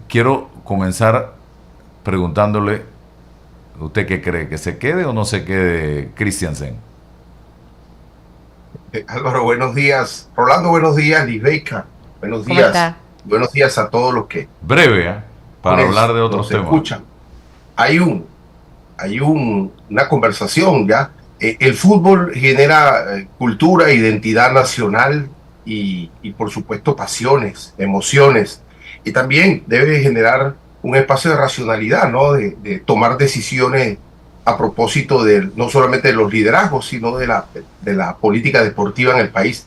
Quiero comenzar preguntándole, ¿usted qué cree? ¿Que se quede o no se quede Christiansen? Álvaro, buenos días. Rolando, buenos días. Lisbeika, buenos ¿Cómo días. está? Buenos días a todos los que Breve, ¿eh? Para hablar de otros nos temas. escuchan. Hay una conversación ya. El fútbol genera cultura, identidad nacional y por supuesto pasiones, emociones. Y también debe generar un espacio de racionalidad, ¿no? De tomar decisiones a propósito de no solamente de los liderazgos, sino de la política deportiva en el país.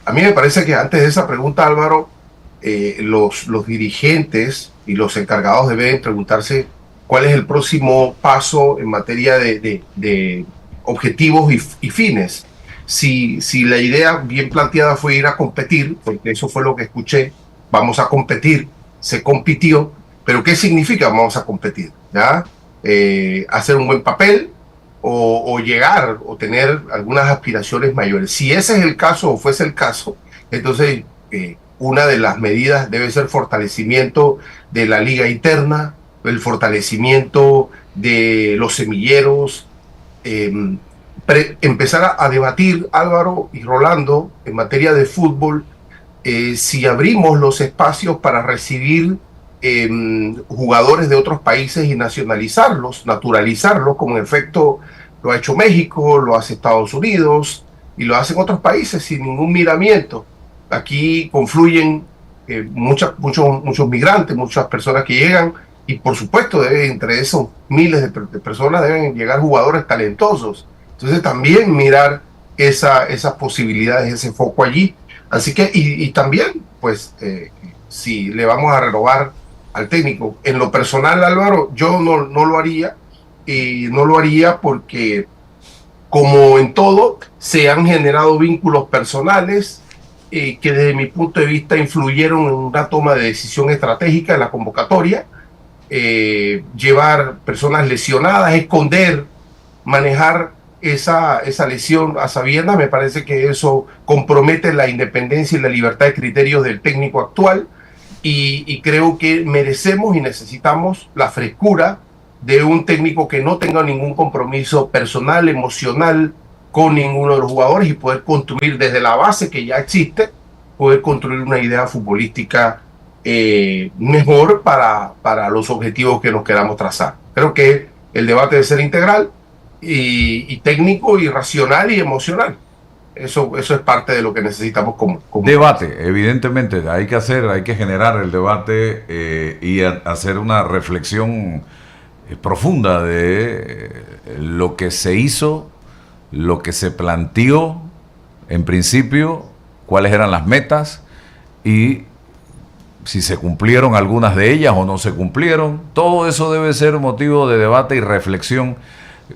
A mí me parece que antes de esa pregunta, Álvaro, los dirigentes y los encargados deben preguntarse cuál es el próximo paso en materia de objetivos y fines. Si la idea bien planteada fue ir a competir, porque eso fue lo que escuché, vamos a competir, se compitió, pero ¿qué significa vamos a competir? ¿Ya? Hacer un buen papel o llegar o tener algunas aspiraciones mayores. Si ese es el caso o fuese el caso, entonces una de las medidas debe ser fortalecimiento de la liga interna, el fortalecimiento de los semilleros, eh, empezar a debatir, Álvaro y Rolando, en materia de fútbol, si abrimos los espacios para recibir eh, jugadores de otros países y nacionalizarlos, naturalizarlos, como en efecto lo ha hecho México, lo hace Estados Unidos y lo hacen otros países sin ningún miramiento. Aquí confluyen muchos migrantes, muchas personas que llegan y por supuesto entre esos miles de personas deben llegar jugadores talentosos. Entonces también mirar esas posibilidades, ese foco allí. Así que, y también, pues, si le vamos a renovar al técnico, en lo personal, Álvaro, yo no lo haría, y no lo haría porque, como en todo, se han generado vínculos personales que desde mi punto de vista influyeron en una toma de decisión estratégica en la convocatoria, llevar personas lesionadas, esconder, manejar esa lesión a sabiendas, me parece que eso compromete la independencia y la libertad de criterios del técnico actual y creo que merecemos y necesitamos la frescura de un técnico que no tenga ningún compromiso personal, emocional con ninguno de los jugadores y poder construir desde la base que ya existe, poder construir una idea futbolística mejor para los objetivos que nos queramos trazar. Creo que el debate debe ser integral y técnico y racional y emocional. Eso es parte de lo que necesitamos como país. Debate, evidentemente, hay que generar el debate y hacer una reflexión profunda de lo que se hizo, lo que se planteó en principio, cuáles eran las metas y si se cumplieron algunas de ellas o no se cumplieron. Todo eso debe ser motivo de debate y reflexión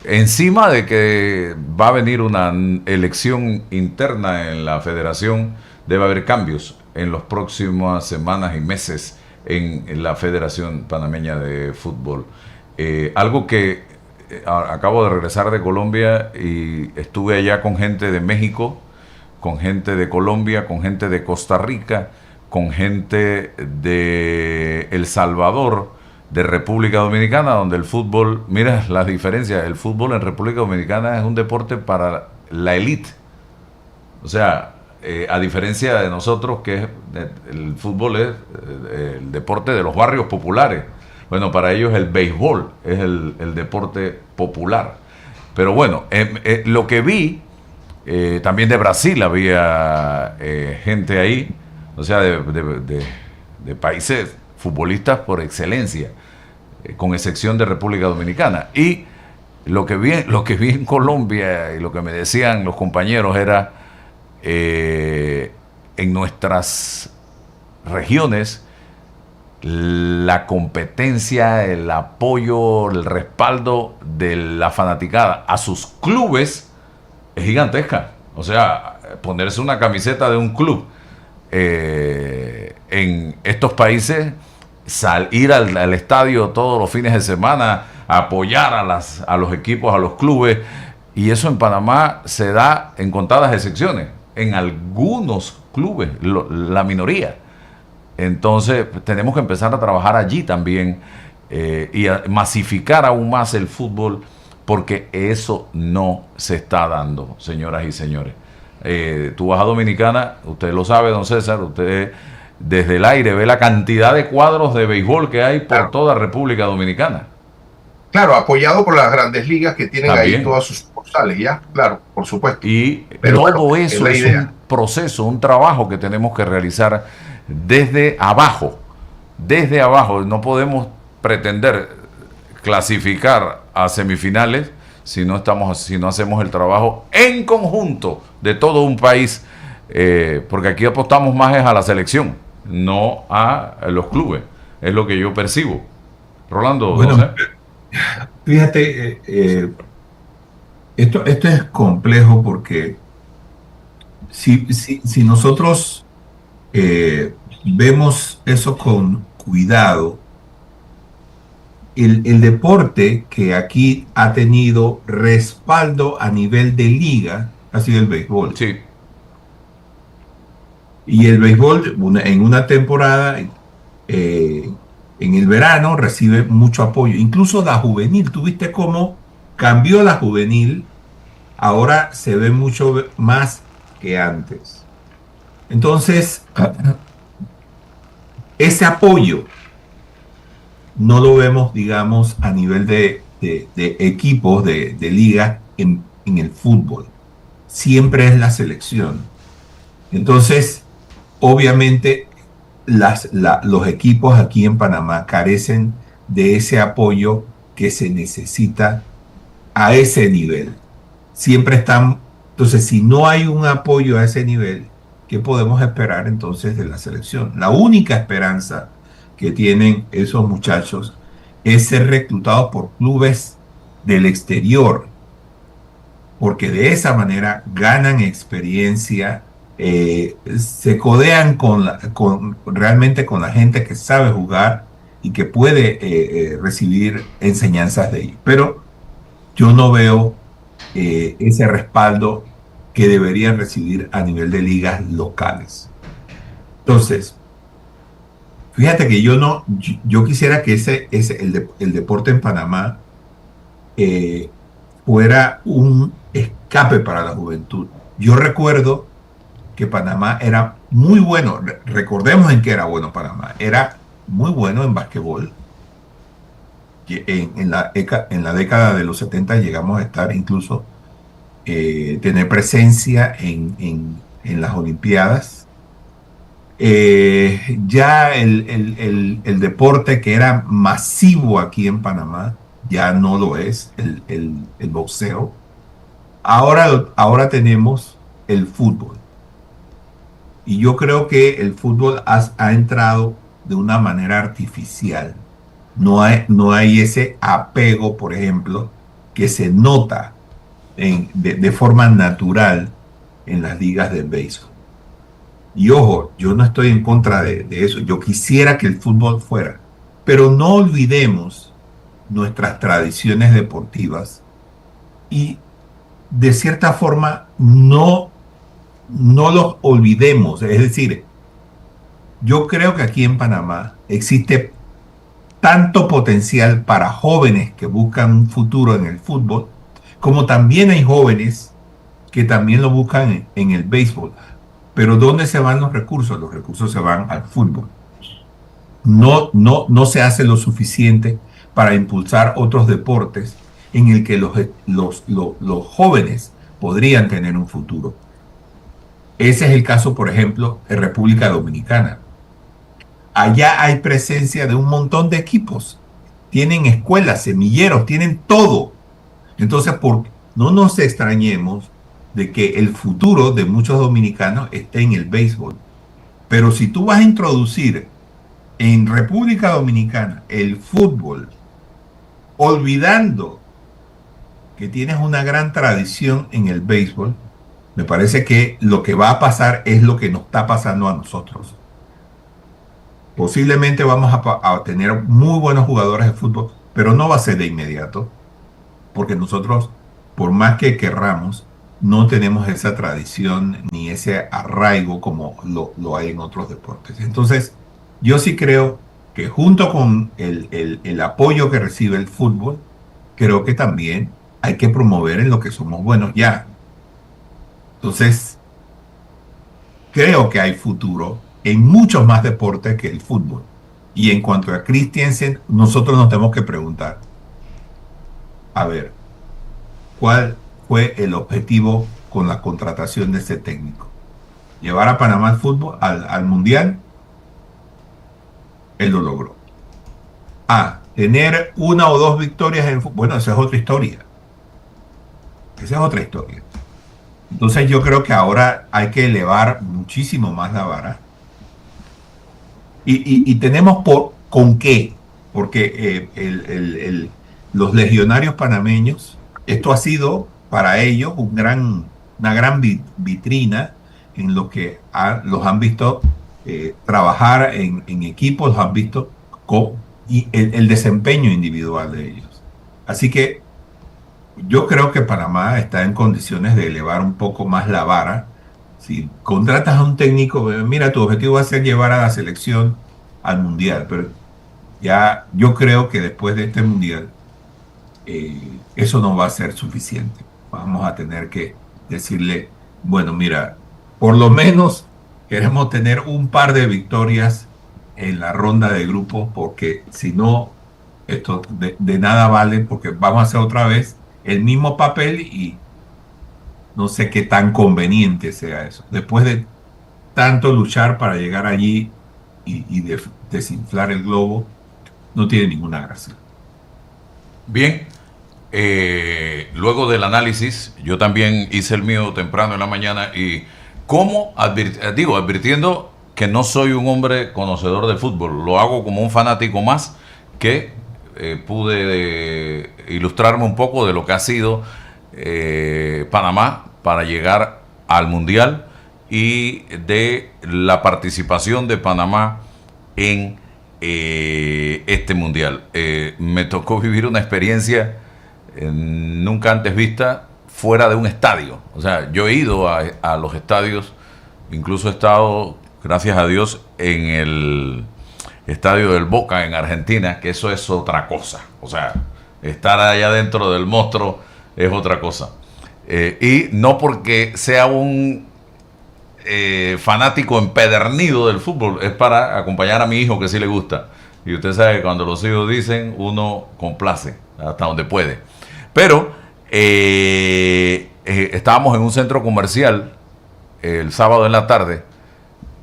encima de que va a venir una elección interna en la federación. Debe haber cambios en las próximas semanas y meses en la Federación Panameña de Fútbol. Algo que acabo de regresar de Colombia y estuve allá con gente de México, con gente de Colombia, con gente de Costa Rica, con gente de El Salvador, de República Dominicana, donde el fútbol, mira las diferencias, el fútbol en República Dominicana es un deporte para la élite. O sea, a diferencia de nosotros, que el fútbol es el deporte de los barrios populares. Bueno, para ellos el béisbol es el deporte popular. Pero bueno, lo que vi, también de Brasil había gente ahí, o sea, de países futbolistas por excelencia, con excepción de República Dominicana. Y lo que vi en Colombia y lo que me decían los compañeros era en nuestras regiones la competencia, el apoyo, el respaldo de la fanaticada a sus clubes es gigantesca. O sea, ponerse una camiseta de un club en estos países, ir al estadio todos los fines de semana, apoyar a los equipos, a los clubes, y eso en Panamá se da en contadas excepciones, en algunos clubes, la minoría. Entonces tenemos que empezar a trabajar allí también y a masificar aún más el fútbol, porque eso no se está dando, señoras y señores. Tú vas a Dominicana, usted lo sabe, don César, usted desde el aire ve la cantidad de cuadros de béisbol que hay por Claro. toda República Dominicana. Claro, apoyado por las grandes ligas que tienen ahí También. todas sus sucursales, ya, claro, por supuesto. Y Pero bueno, todo es eso la es un idea. proceso, un trabajo que tenemos que realizar desde abajo. Desde abajo. No podemos pretender clasificar a semifinales si no hacemos el trabajo en conjunto de todo un país, porque aquí apostamos más es a la selección, no a los clubes. Es lo que yo percibo. Rolando, no Bueno, sé. fíjate, esto es complejo porque si nosotros vemos eso con cuidado, el deporte que aquí ha tenido respaldo a nivel de liga ha sido el béisbol. Sí, Y el béisbol en una temporada, en el verano, recibe mucho apoyo. Incluso la juvenil, ¿tuviste cómo cambió la juvenil? Ahora se ve mucho más que antes. Entonces, ese apoyo no lo vemos, digamos, a nivel de equipos, de liga en el fútbol. Siempre es la selección. Entonces, obviamente, los equipos aquí en Panamá carecen de ese apoyo que se necesita a ese nivel. Siempre están, entonces, si no hay un apoyo a ese nivel, ¿qué podemos esperar entonces de la selección? La única esperanza que tienen esos muchachos es ser reclutados por clubes del exterior, porque de esa manera ganan experiencia, se codean realmente con la gente que sabe jugar y que puede recibir enseñanzas de ellos. Pero yo no veo ese respaldo que deberían recibir a nivel de ligas locales. Entonces, fíjate que yo quisiera que el deporte en Panamá fuera un escape para la juventud. Yo recuerdo que Panamá era muy bueno, recordemos en qué era bueno Panamá, era muy bueno en basquetbol. En la década de los 70 llegamos a estar incluso, tener presencia en las Olimpiadas. Ya el deporte que era masivo aquí en Panamá ya no lo es, el boxeo. Ahora tenemos el fútbol. Y yo creo que el fútbol ha entrado de una manera artificial. No hay ese apego, por ejemplo, que se nota de forma natural en las ligas de béisbol. Y ojo, yo no estoy en contra de eso. Yo quisiera que el fútbol fuera. Pero no olvidemos nuestras tradiciones deportivas y de cierta forma no los olvidemos. Es decir, yo creo que aquí en Panamá existe tanto potencial para jóvenes que buscan un futuro en el fútbol, como también hay jóvenes que también lo buscan en el béisbol. Pero ¿dónde se van los recursos? Los recursos se van al fútbol. No se hace lo suficiente para impulsar otros deportes en el que los jóvenes podrían tener un futuro. Ese es el caso, por ejemplo, de República Dominicana. Allá hay presencia de un montón de equipos. Tienen escuelas, semilleros, tienen todo. Entonces, no nos extrañemos de que el futuro de muchos dominicanos esté en el béisbol. Pero si tú vas a introducir en República Dominicana el fútbol, olvidando que tienes una gran tradición en el béisbol, me parece que lo que va a pasar es lo que nos está pasando a nosotros. Posiblemente vamos a tener muy buenos jugadores de fútbol, pero no va a ser de inmediato, porque nosotros, por más que querramos, no tenemos esa tradición ni ese arraigo como lo hay en otros deportes. Entonces, yo sí creo que junto con el apoyo que recibe el fútbol, creo que también hay que promover en lo que somos buenos ya. Entonces, creo que hay futuro en muchos más deportes que el fútbol. Y en cuanto a Christiansen, nosotros nos tenemos que preguntar, a ver, ¿cuál fue el objetivo con la contratación de ese técnico? ¿Llevar a Panamá al fútbol, al Mundial? Él lo logró. Tener una o dos victorias en fútbol. Bueno, esa es otra historia. Esa es otra historia. Entonces yo creo que ahora hay que elevar muchísimo más la vara. Y tenemos con qué. Porque los legionarios panameños, esto ha sido para ellos una gran vitrina en lo que los han visto trabajar en equipos, los han visto y el desempeño individual de ellos. Así que yo creo que Panamá está en condiciones de elevar un poco más la vara. Si contratas a un técnico, mira, tu objetivo va a ser llevar a la selección al mundial, pero ya yo creo que después de este mundial eso no va a ser suficiente. Vamos a tener que decirle, bueno, mira, por lo menos queremos tener un par de victorias en la ronda de grupos, porque si no, esto de nada vale, porque vamos a hacer otra vez el mismo papel y no sé qué tan conveniente sea eso. Después de tanto luchar para llegar allí y desinflar el globo, no tiene ninguna gracia. Bien, luego del análisis, yo también hice el mío temprano en la mañana y advirtiendo que no soy un hombre conocedor del fútbol, lo hago como un fanático más que pude ilustrarme un poco de lo que ha sido Panamá para llegar al Mundial y de la participación de Panamá en este Mundial. Me tocó vivir una experiencia nunca antes vista fuera de un estadio. O sea, yo he ido a los estadios, incluso he estado, gracias a Dios, en el estadio del Boca en Argentina, que eso es otra cosa. O sea, estar allá dentro del monstruo es otra cosa. Y no porque sea un fanático empedernido del fútbol, es para acompañar a mi hijo que sí le gusta. Y usted sabe que cuando los hijos dicen, uno complace hasta donde puede. Pero estábamos en un centro comercial el sábado en la tarde.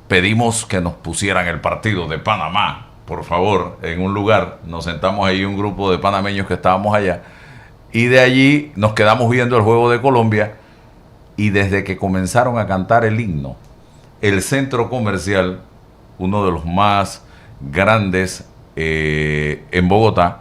Pedimos que nos pusieran el partido de Panamá, por favor, en un lugar. Nos sentamos ahí un grupo de panameños que estábamos allá. Y de allí nos quedamos viendo el juego de Colombia. Y desde que comenzaron a cantar el himno, el centro comercial, uno de los más grandes en Bogotá,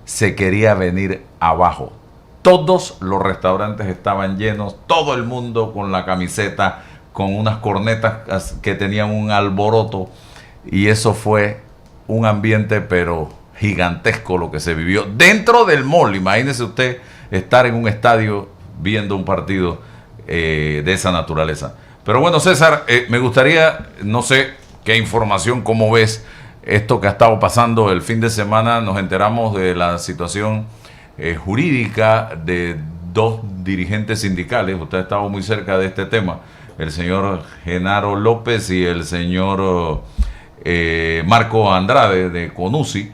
se quería venir abajo. Todos los restaurantes estaban llenos, todo el mundo con la camiseta, con unas cornetas que tenían un alboroto, y eso fue un ambiente pero gigantesco lo que se vivió dentro del mall. Imagínese usted estar en un estadio viendo un partido de esa naturaleza. Pero bueno, César, me gustaría, no sé qué información, cómo ves esto que ha estado pasando el fin de semana. Nos enteramos de la situación jurídica de dos dirigentes sindicales. Usted ha estado muy cerca de este tema, el señor Genaro López y el señor Marco Andrade de CONUSI.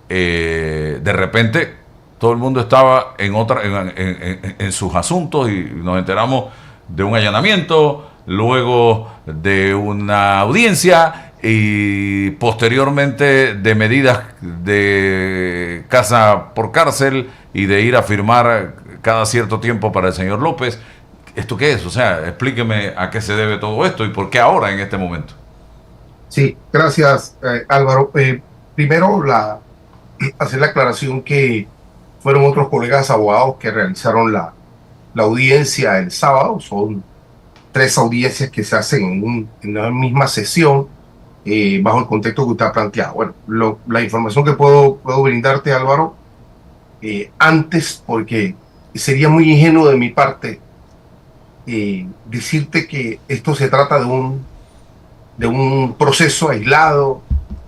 De repente todo el mundo estaba en sus asuntos y nos enteramos de un allanamiento, luego de una audiencia y posteriormente de medidas de casa por cárcel y de ir a firmar cada cierto tiempo para el señor López. ¿Esto qué es? O sea, explíqueme a qué se debe todo esto y por qué ahora en este momento. Sí, gracias, Álvaro. Primero, hacer la aclaración que fueron otros colegas abogados que realizaron la audiencia el sábado. Son 3 audiencias que se hacen en una misma sesión bajo el contexto que usted ha planteado. Bueno, la información que puedo brindarte, Álvaro, antes, porque sería muy ingenuo de mi parte decirte que esto se trata de un proceso aislado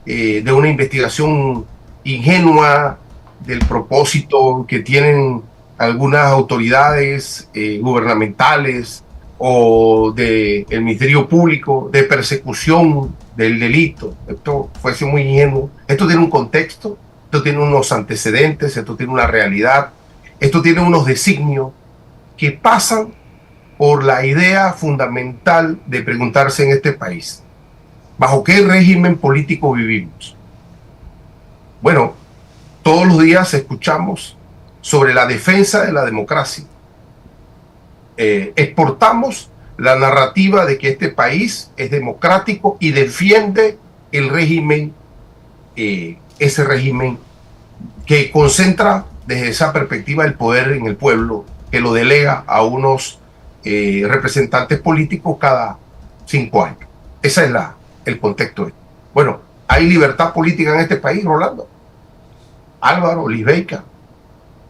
de una investigación ingenua del propósito que tienen algunas autoridades gubernamentales o del Ministerio Público de persecución del delito. Esto fuese muy ingenuo. Esto tiene un contexto, esto tiene unos antecedentes, esto tiene una realidad, esto tiene unos designios que pasan por la idea fundamental de preguntarse en este país: ¿bajo qué régimen político vivimos? Bueno, todos los días escuchamos sobre la defensa de la democracia. Exportamos la narrativa de que este país es democrático y defiende el régimen, ese régimen que concentra desde esa perspectiva el poder en el pueblo, que lo delega a unos representantes políticos cada 5 años. Ese es el contexto. Bueno, ¿hay libertad política en este país, Rolando? Álvaro, Lisbeica.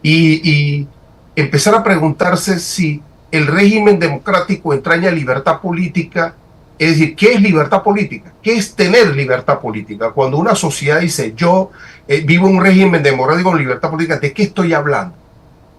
Y empezar a preguntarse si el régimen democrático entraña libertad política. Es decir, ¿qué es libertad política? ¿Qué es tener libertad política? Cuando una sociedad dice, yo vivo en un régimen democrático con libertad política, ¿de qué estoy hablando?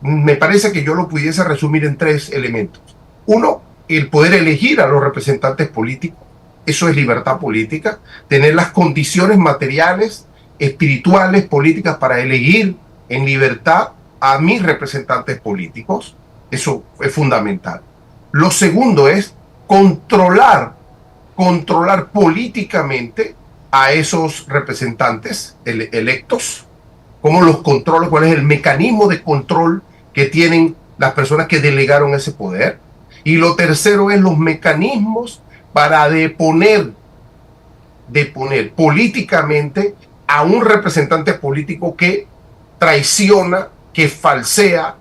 Me parece que yo lo pudiese resumir en 3 elementos. Uno, el poder elegir a los representantes políticos. Eso es libertad política. Tener las condiciones materiales, espirituales, políticas para elegir en libertad a mis representantes políticos. Eso es fundamental. Lo segundo es controlar políticamente a esos representantes electos. ¿Cómo los controlo? ¿Cuál es el mecanismo de control que tienen las personas que delegaron ese poder? Y lo tercero es los mecanismos para deponer políticamente a un representante político que traiciona, que falsea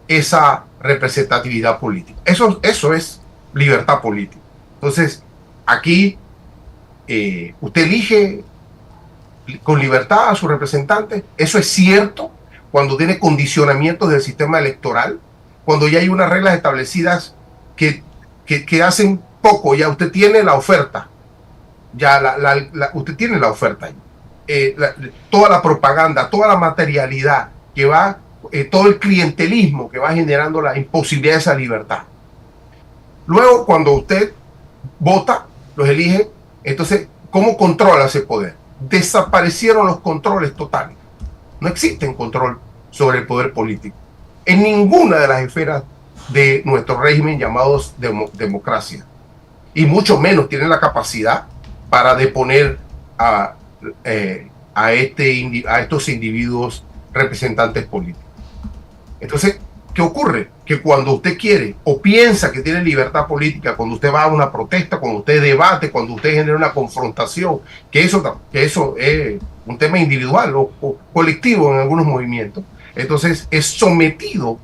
esa representatividad política. Eso es libertad política. Entonces, aquí usted elige con libertad a su representante. Eso es cierto cuando tiene condicionamientos del sistema electoral, cuando ya hay unas reglas establecidas que hacen poco, ya usted tiene la oferta, usted tiene la oferta. Toda la propaganda, toda la materialidad que va, todo el clientelismo que va generando la imposibilidad de esa libertad. Luego, cuando usted vota, los elige, entonces, ¿cómo controla ese poder? Desaparecieron los controles totales. No existe control sobre el poder político en ninguna de las esferas de nuestro régimen llamados democracia. Y mucho menos tienen la capacidad para deponer a estos individuos representantes políticos. Entonces, ¿qué ocurre? Que cuando usted quiere o piensa que tiene libertad política, cuando usted va a una protesta, cuando usted debate, cuando usted genera una confrontación, que eso es un tema individual o colectivo en algunos movimientos, entonces es sometido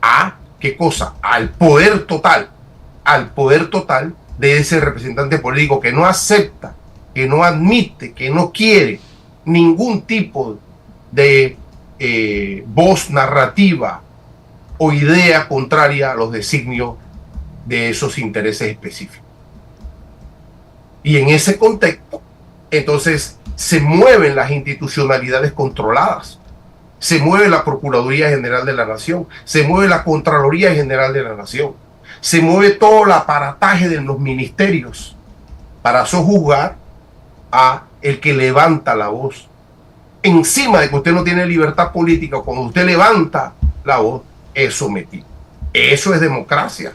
a, ¿qué cosa? Al poder total de ese representante político que no acepta, que no admite, que no quiere ningún tipo de voz narrativa o idea contraria a los designios de esos intereses específicos. Y en ese contexto, entonces, se mueven las institucionalidades controladas, se mueve la Procuraduría General de la Nación, se mueve la Contraloría General de la Nación, se mueve todo el aparataje de los ministerios para sojuzgar a el que levanta la voz. Encima de que usted no tiene libertad política, cuando usted levanta la voz, es sometido. ¿Eso es democracia?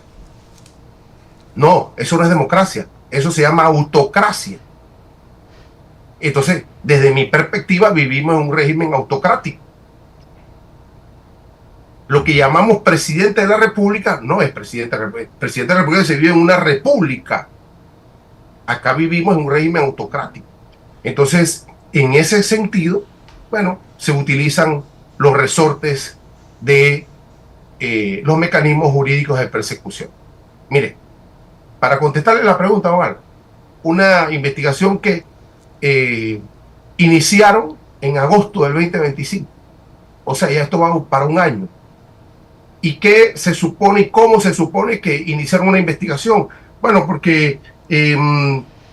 No, eso no es democracia. Eso se llama autocracia. Entonces, desde mi perspectiva, vivimos en un régimen autocrático. Lo que llamamos presidente de la República no es presidente de la República. El presidente de la República se vive en una república. Acá vivimos en un régimen autocrático. Entonces, en ese sentido, bueno, se utilizan los resortes de los mecanismos jurídicos de persecución. Mire, para contestarle la pregunta, Omar, una investigación que iniciaron en agosto del 2025. O sea, ya esto va para un año. ¿Y qué se supone y cómo se supone que iniciaron una investigación? Bueno, porque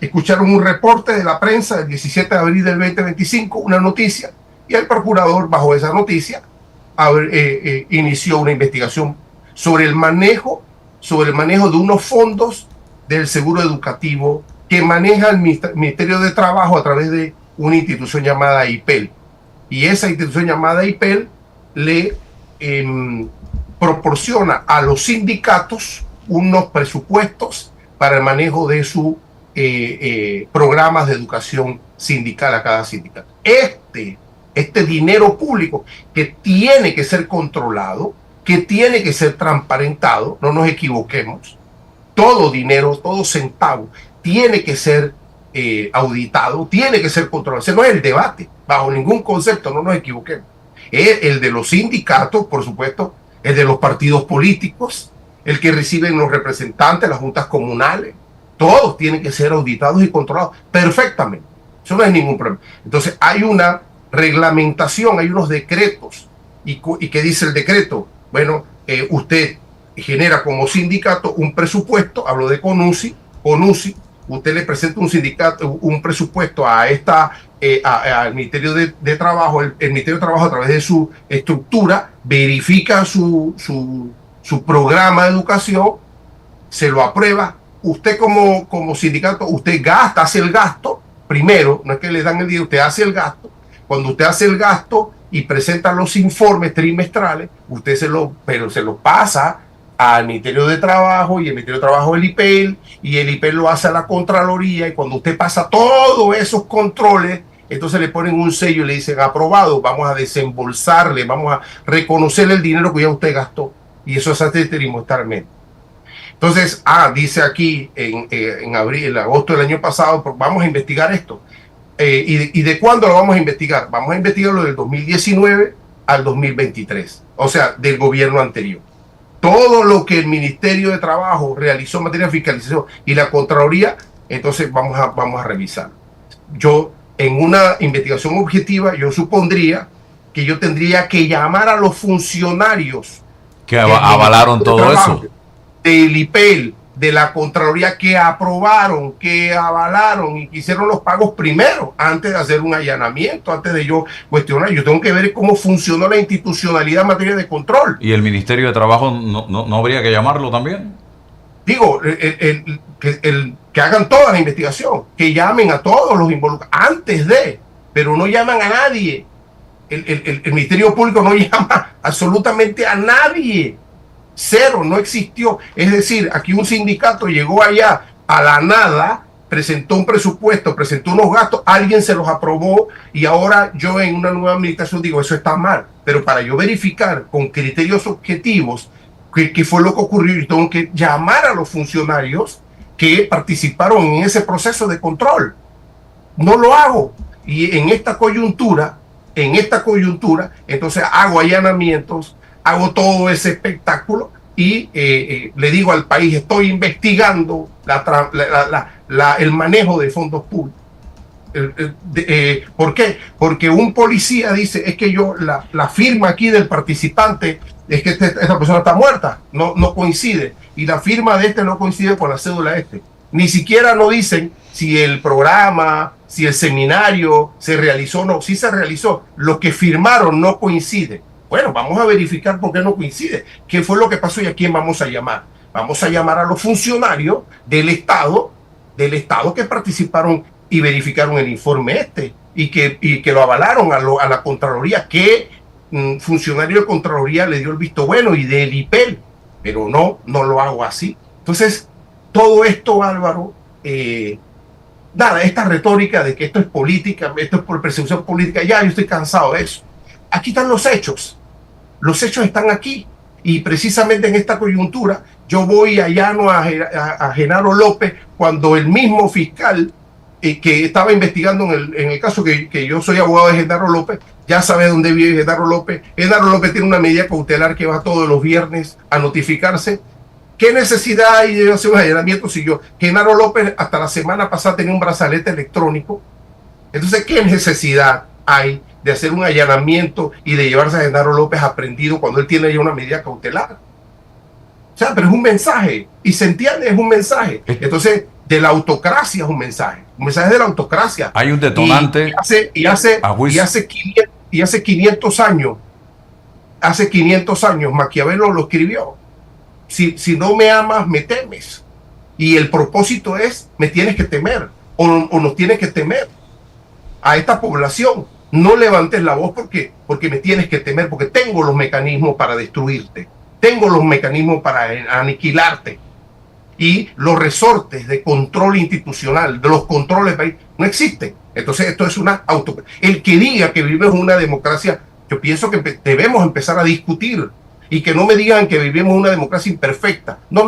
escucharon un reporte de la prensa del 17 de abril del 2025, una noticia, y el procurador, bajo esa noticia, inició una investigación sobre el manejo de unos fondos del seguro educativo que maneja el Ministerio de Trabajo a través de una institución llamada IPEL. Y esa institución llamada IPEL le proporciona a los sindicatos unos presupuestos para el manejo de sus programas de educación sindical a cada sindicato. Este dinero público que tiene que ser controlado, que tiene que ser transparentado, no nos equivoquemos, todo dinero, todo centavo tiene que ser auditado, tiene que ser controlado. Ese no es el debate, bajo ningún concepto, no nos equivoquemos. Es el de los sindicatos, por supuesto, el de los partidos políticos, el que reciben los representantes, las juntas comunales, todos tienen que ser auditados y controlados perfectamente. Eso no es ningún problema. Entonces hay una reglamentación, hay unos decretos. ¿Y qué dice el decreto? Bueno, usted genera como sindicato un presupuesto, hablo de CONUSI, usted le presenta un presupuesto a al Ministerio de Trabajo, el Ministerio de Trabajo a través de su estructura verifica su programa de educación, se lo aprueba. Usted como sindicato, usted hace el gasto, primero, no es que le dan el dinero, usted hace el gasto. Cuando usted hace el gasto y presenta los informes trimestrales, usted se lo pasa al Ministerio de Trabajo, y el Ministerio de Trabajo el IPEL, y el IPEL lo hace a la Contraloría, y cuando usted pasa todos esos controles, entonces le ponen un sello y le dicen aprobado, vamos a desembolsarle, vamos a reconocerle el dinero que ya usted gastó, y eso se hace trimestralmente. Entonces, dice aquí en agosto del año pasado, vamos a investigar esto. ¿Y de cuándo lo vamos a investigar? Vamos a investigarlo del 2019 al 2023, o sea, del gobierno anterior. Todo lo que el Ministerio de Trabajo realizó en materia de fiscalización y la Contraloría, entonces vamos a revisar. Yo, en una investigación objetiva, yo supondría que yo tendría que llamar a los funcionarios que avalaron todo eso, del IPEL, de la Contraloría, que aprobaron, que avalaron y que hicieron los pagos primero, antes de hacer un allanamiento, antes de yo cuestionar. Yo tengo que ver cómo funcionó la institucionalidad en materia de control. ¿Y el Ministerio de Trabajo no habría que llamarlo también? Digo, que hagan toda la investigación, que llamen a todos los involucrados antes de, pero no llaman a nadie. El Ministerio Público no llama absolutamente a nadie. Cero, no existió. Es decir, aquí un sindicato llegó allá a la nada, presentó un presupuesto, presentó unos gastos, alguien se los aprobó, y ahora yo en una nueva administración digo, eso está mal. Pero para yo verificar con criterios objetivos qué fue lo que ocurrió, yo tengo que llamar a los funcionarios que participaron en ese proceso de control. No lo hago. Y en esta coyuntura, entonces hago allanamientos, hago todo ese espectáculo y le digo al país, estoy investigando el manejo de fondos públicos. ¿Por qué? Porque un policía dice, es que la firma aquí del participante es que esta persona está muerta, no coincide, y la firma de este no coincide con la cédula de este. Ni siquiera nos dicen si el programa, si el seminario se realizó o no. Si se realizó, lo que firmaron no coincide. Bueno, vamos a verificar por qué no coincide, qué fue lo que pasó y a quién vamos a llamar. Vamos a llamar a los funcionarios del Estado que participaron y verificaron el informe y que lo avalaron a la Contraloría. ¿Qué funcionario de Contraloría le dio el visto bueno? Y del IPEL, pero no lo hago así. Entonces, todo esto, Álvaro, esta retórica de que esto es política, esto es por persecución política, ya yo estoy cansado de eso. Aquí están los hechos. Los hechos están aquí, y precisamente en esta coyuntura yo voy allá a Genaro López, cuando el mismo fiscal que estaba investigando en el caso que yo soy abogado de Genaro López, ya sabe dónde vive Genaro López. Genaro López tiene una medida cautelar que va todos los viernes a notificarse. ¿Qué necesidad hay de hacer un allanamiento si Genaro López hasta la semana pasada tenía un brazalete electrónico? Entonces, ¿qué necesidad hay de hacer un allanamiento y de llevarse a Genaro López aprendido cuando él tiene ya una medida cautelar? O sea, pero es un mensaje, y se entiende, es un mensaje. Entonces, de la autocracia es un mensaje de la autocracia. Hay un detonante. Y hace 500 años, Maquiavelo lo escribió. Si no me amas, me temes. Y el propósito es, me tienes que temer, o nos tienes que temer a esta población. No levantes la voz porque me tienes que temer, porque tengo los mecanismos para destruirte, tengo los mecanismos para aniquilarte. Y los resortes de control institucional, de los controles no existen. Entonces esto es una el que diga que vivimos en una democracia, yo pienso que debemos empezar a discutir, y que no me digan que vivimos una democracia imperfecta. No.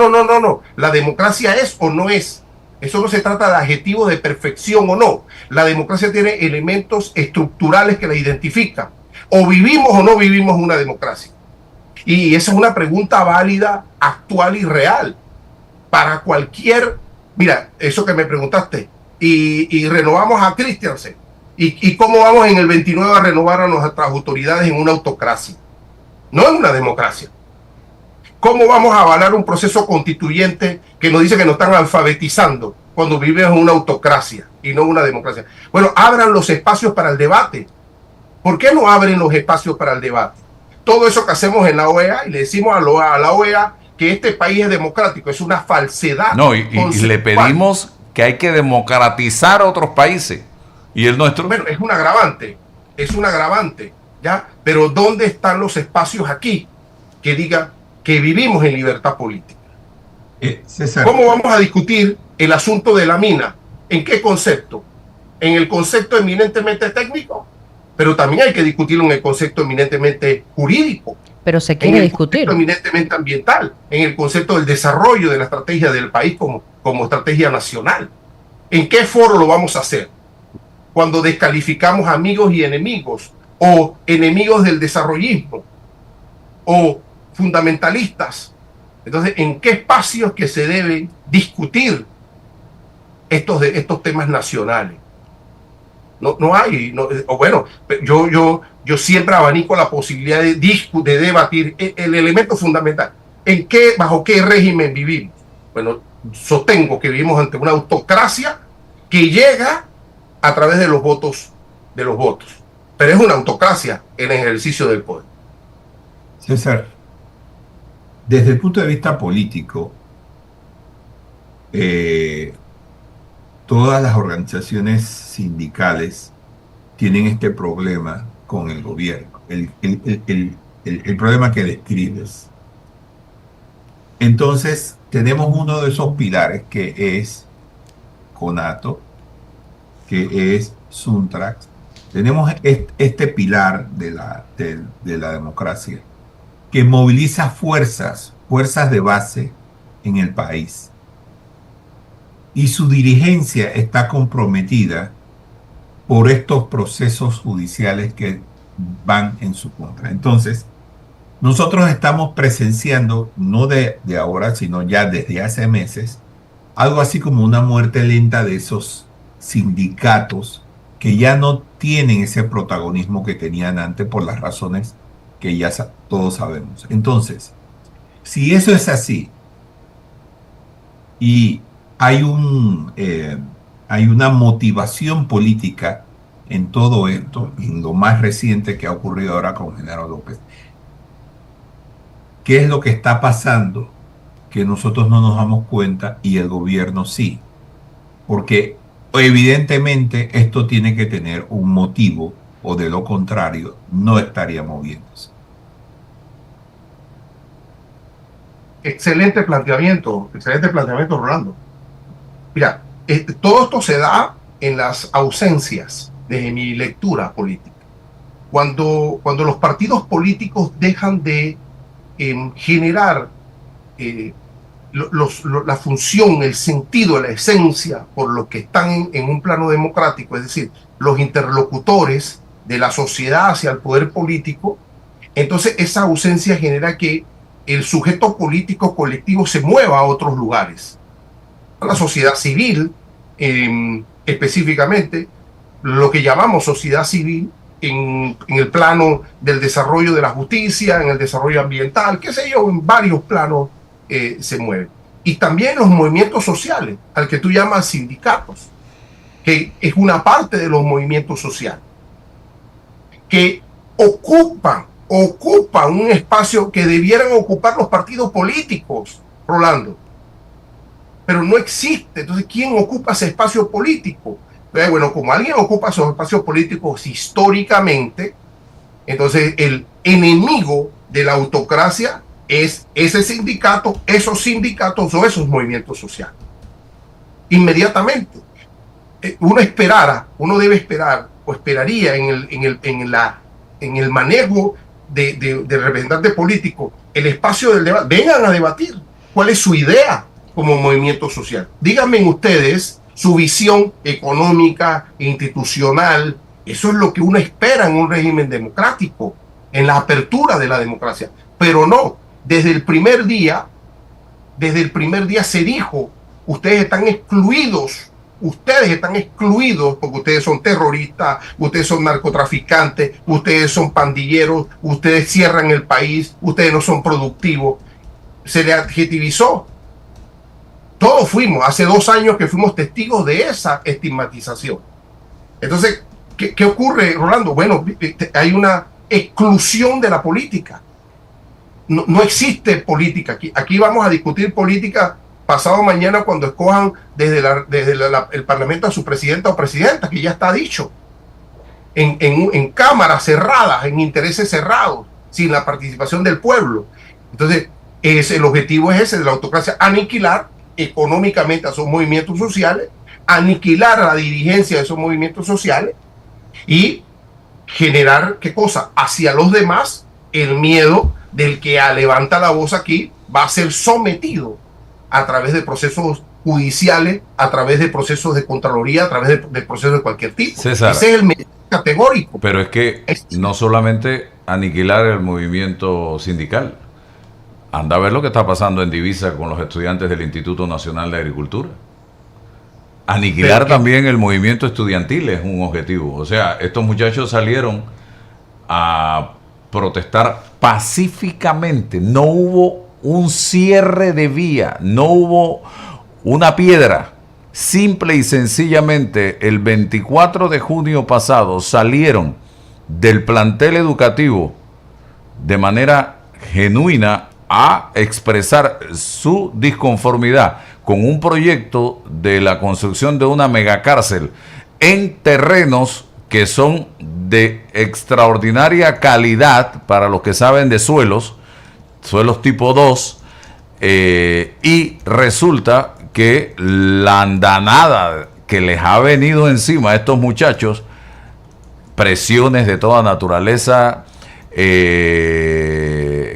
La democracia es o no es. Eso no se trata de adjetivos de perfección o no. La democracia tiene elementos estructurales que la identifican. O vivimos o no vivimos una democracia. Y esa es una pregunta válida, actual y real. Para cualquier... Mira, eso que me preguntaste. Y renovamos a Christiansen. ¿Y cómo vamos en el 29 a renovar a nuestras autoridades en una autocracia? No en una democracia. ¿Cómo vamos a avalar un proceso constituyente que nos dice que nos están alfabetizando cuando vivimos en una autocracia y no una democracia? Bueno, abran los espacios para el debate. ¿Por qué no abren los espacios para el debate? Todo eso que hacemos en la OEA, y le decimos a la OEA que este país es democrático, es una falsedad. No, y le pedimos que hay que democratizar a otros países. ¿Y el nuestro? Bueno, es un agravante, ¿ya? Pero ¿dónde están los espacios aquí que digan que vivimos en libertad política? César, ¿Cómo vamos a discutir el asunto de la mina? ¿En qué concepto? ¿En el concepto eminentemente técnico? Pero también hay que discutirlo en el concepto eminentemente jurídico. Pero se quiere discutir. En el concepto eminentemente ambiental, en el concepto del desarrollo de la estrategia del país como estrategia nacional. ¿En qué foro lo vamos a hacer? Cuando descalificamos amigos y enemigos, o enemigos del desarrollismo, o fundamentalistas. Entonces, ¿en qué espacios que se deben discutir estos temas nacionales? No hay. Bueno, yo siempre abanico la posibilidad de debatir el elemento fundamental. ¿Bajo qué régimen vivimos? Bueno, sostengo que vivimos ante una autocracia que llega a través de los votos. Pero es una autocracia en el ejercicio del poder. César, desde el punto de vista político, todas las organizaciones sindicales tienen este problema con el gobierno, el problema que describes. Entonces, tenemos uno de esos pilares que es CONATO, que es Suntrax. Tenemos este pilar de la democracia que moviliza fuerzas de base en el país. Y su dirigencia está comprometida por estos procesos judiciales que van en su contra. Entonces, nosotros estamos presenciando, no de ahora, sino ya desde hace meses, algo así como una muerte lenta de esos sindicatos que ya no tienen ese protagonismo que tenían antes por las razones que ya todos sabemos. Entonces, si eso es así y hay una motivación política en todo esto, en lo más reciente que ha ocurrido ahora con Genaro López, ¿qué es lo que está pasando que nosotros no nos damos cuenta y el gobierno sí? Porque evidentemente esto tiene que tener un motivo, o de lo contrario no estaría moviéndose. Excelente planteamiento, Rolando. Mira, todo esto se da en las ausencias, desde mi lectura política. Cuando los partidos políticos dejan de generar la función, el sentido, la esencia por lo que están en un plano democrático, es decir, los interlocutores de la sociedad hacia el poder político, entonces esa ausencia genera que el sujeto político colectivo se mueva a otros lugares. La sociedad civil, específicamente, lo que llamamos sociedad civil, en el plano del desarrollo de la justicia, en el desarrollo ambiental, qué sé yo, en varios planos se mueve. y también los movimientos sociales, al que tú llamas sindicatos, que es una parte de los movimientos sociales, que ocupan un espacio que debieran ocupar los partidos políticos, Rolando, pero no existe. Entonces, ¿quién ocupa ese espacio político? Bueno, como alguien ocupa esos espacios políticos históricamente, entonces el enemigo de la autocracia es ese sindicato, esos sindicatos o esos movimientos sociales. Inmediatamente. Uno debe esperar o esperaría en el manejo de representantes políticos el espacio del debate. Vengan a debatir cuál es su idea como movimiento social. Díganme ustedes su visión económica e institucional. Eso es lo que uno espera en un régimen democrático, en la apertura de la democracia. Pero no, desde el primer día se dijo, ustedes están excluidos porque ustedes son terroristas, ustedes son narcotraficantes, ustedes son pandilleros, ustedes cierran el país, ustedes no son productivos. Se le adjetivizó. Todos hace 2 años que fuimos testigos de esa estigmatización. Entonces, ¿qué ocurre, Rolando? Bueno, hay una exclusión de la política. No existe política. Aquí vamos a discutir política pasado mañana cuando escojan desde el Parlamento a su presidenta o presidenta, que ya está dicho, en cámaras cerradas, en intereses cerrados, sin la participación del pueblo. Entonces, el objetivo es ese de la autocracia: aniquilar económicamente a esos movimientos sociales, aniquilar a la dirigencia de esos movimientos sociales y generar, ¿qué cosa? Hacia los demás el miedo del que levanta la voz aquí va a ser sometido a través de procesos judiciales, a través de procesos de Contraloría, a través de procesos de cualquier tipo. César, ese es el mensaje categórico. Pero es que no solamente aniquilar el movimiento sindical. Anda a ver lo que está pasando en Divisa con los estudiantes del Instituto Nacional de Agricultura. Aniquilar también el movimiento estudiantil es un objetivo. O sea, estos muchachos salieron a protestar pacíficamente. No hubo un cierre de vía, no hubo una piedra. Simple y sencillamente, el 24 de junio pasado salieron del plantel educativo de manera genuina a expresar su disconformidad con un proyecto de la construcción de una megacárcel en terrenos que son de extraordinaria calidad para los que saben de suelos tipo 2, y resulta que la andanada que les ha venido encima a estos muchachos, presiones de toda naturaleza,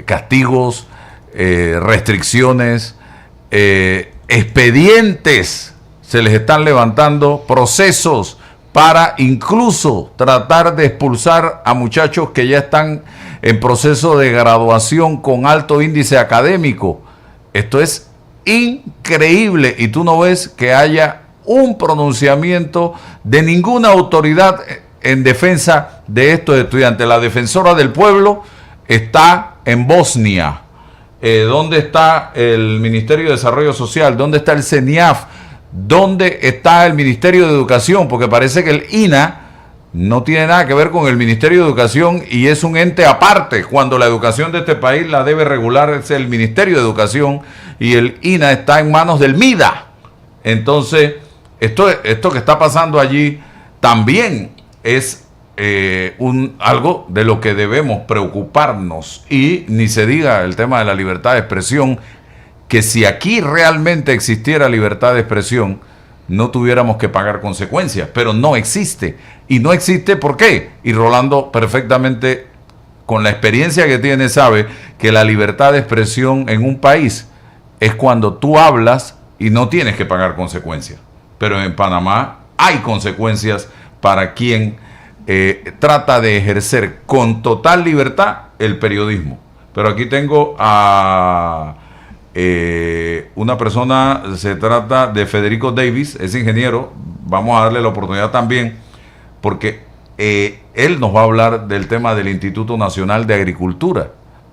castigos, restricciones, expedientes se les están levantando, procesos para incluso tratar de expulsar a muchachos que ya están en proceso de graduación con alto índice académico. Esto es increíble y tú no ves que haya un pronunciamiento de ninguna autoridad en defensa de estos estudiantes. La defensora del pueblo está en Bosnia. ¿Dónde está el Ministerio de Desarrollo Social? ¿Dónde está el CENIAF? ¿Dónde está el Ministerio de Educación? Porque parece que el INA no tiene nada que ver con el Ministerio de Educación y es un ente aparte, cuando la educación de este país la debe regular es el Ministerio de Educación y el INA está en manos del MIDA. Entonces, esto que está pasando allí también es algo de lo que debemos preocuparnos, y ni se diga el tema de la libertad de expresión, que si aquí realmente existiera libertad de expresión no tuviéramos que pagar consecuencias, pero no existe. Y no existe, ¿por qué? Y Rolando perfectamente, con la experiencia que tiene, sabe que la libertad de expresión en un país es cuando tú hablas y no tienes que pagar consecuencias. Pero en Panamá hay consecuencias para quien trata de ejercer con total libertad el periodismo. Pero aquí tengo a una persona, se trata de Federico Davis, es ingeniero. Vamos a darle la oportunidad también, porque él nos va a hablar del tema del Instituto Nacional de Agricultura,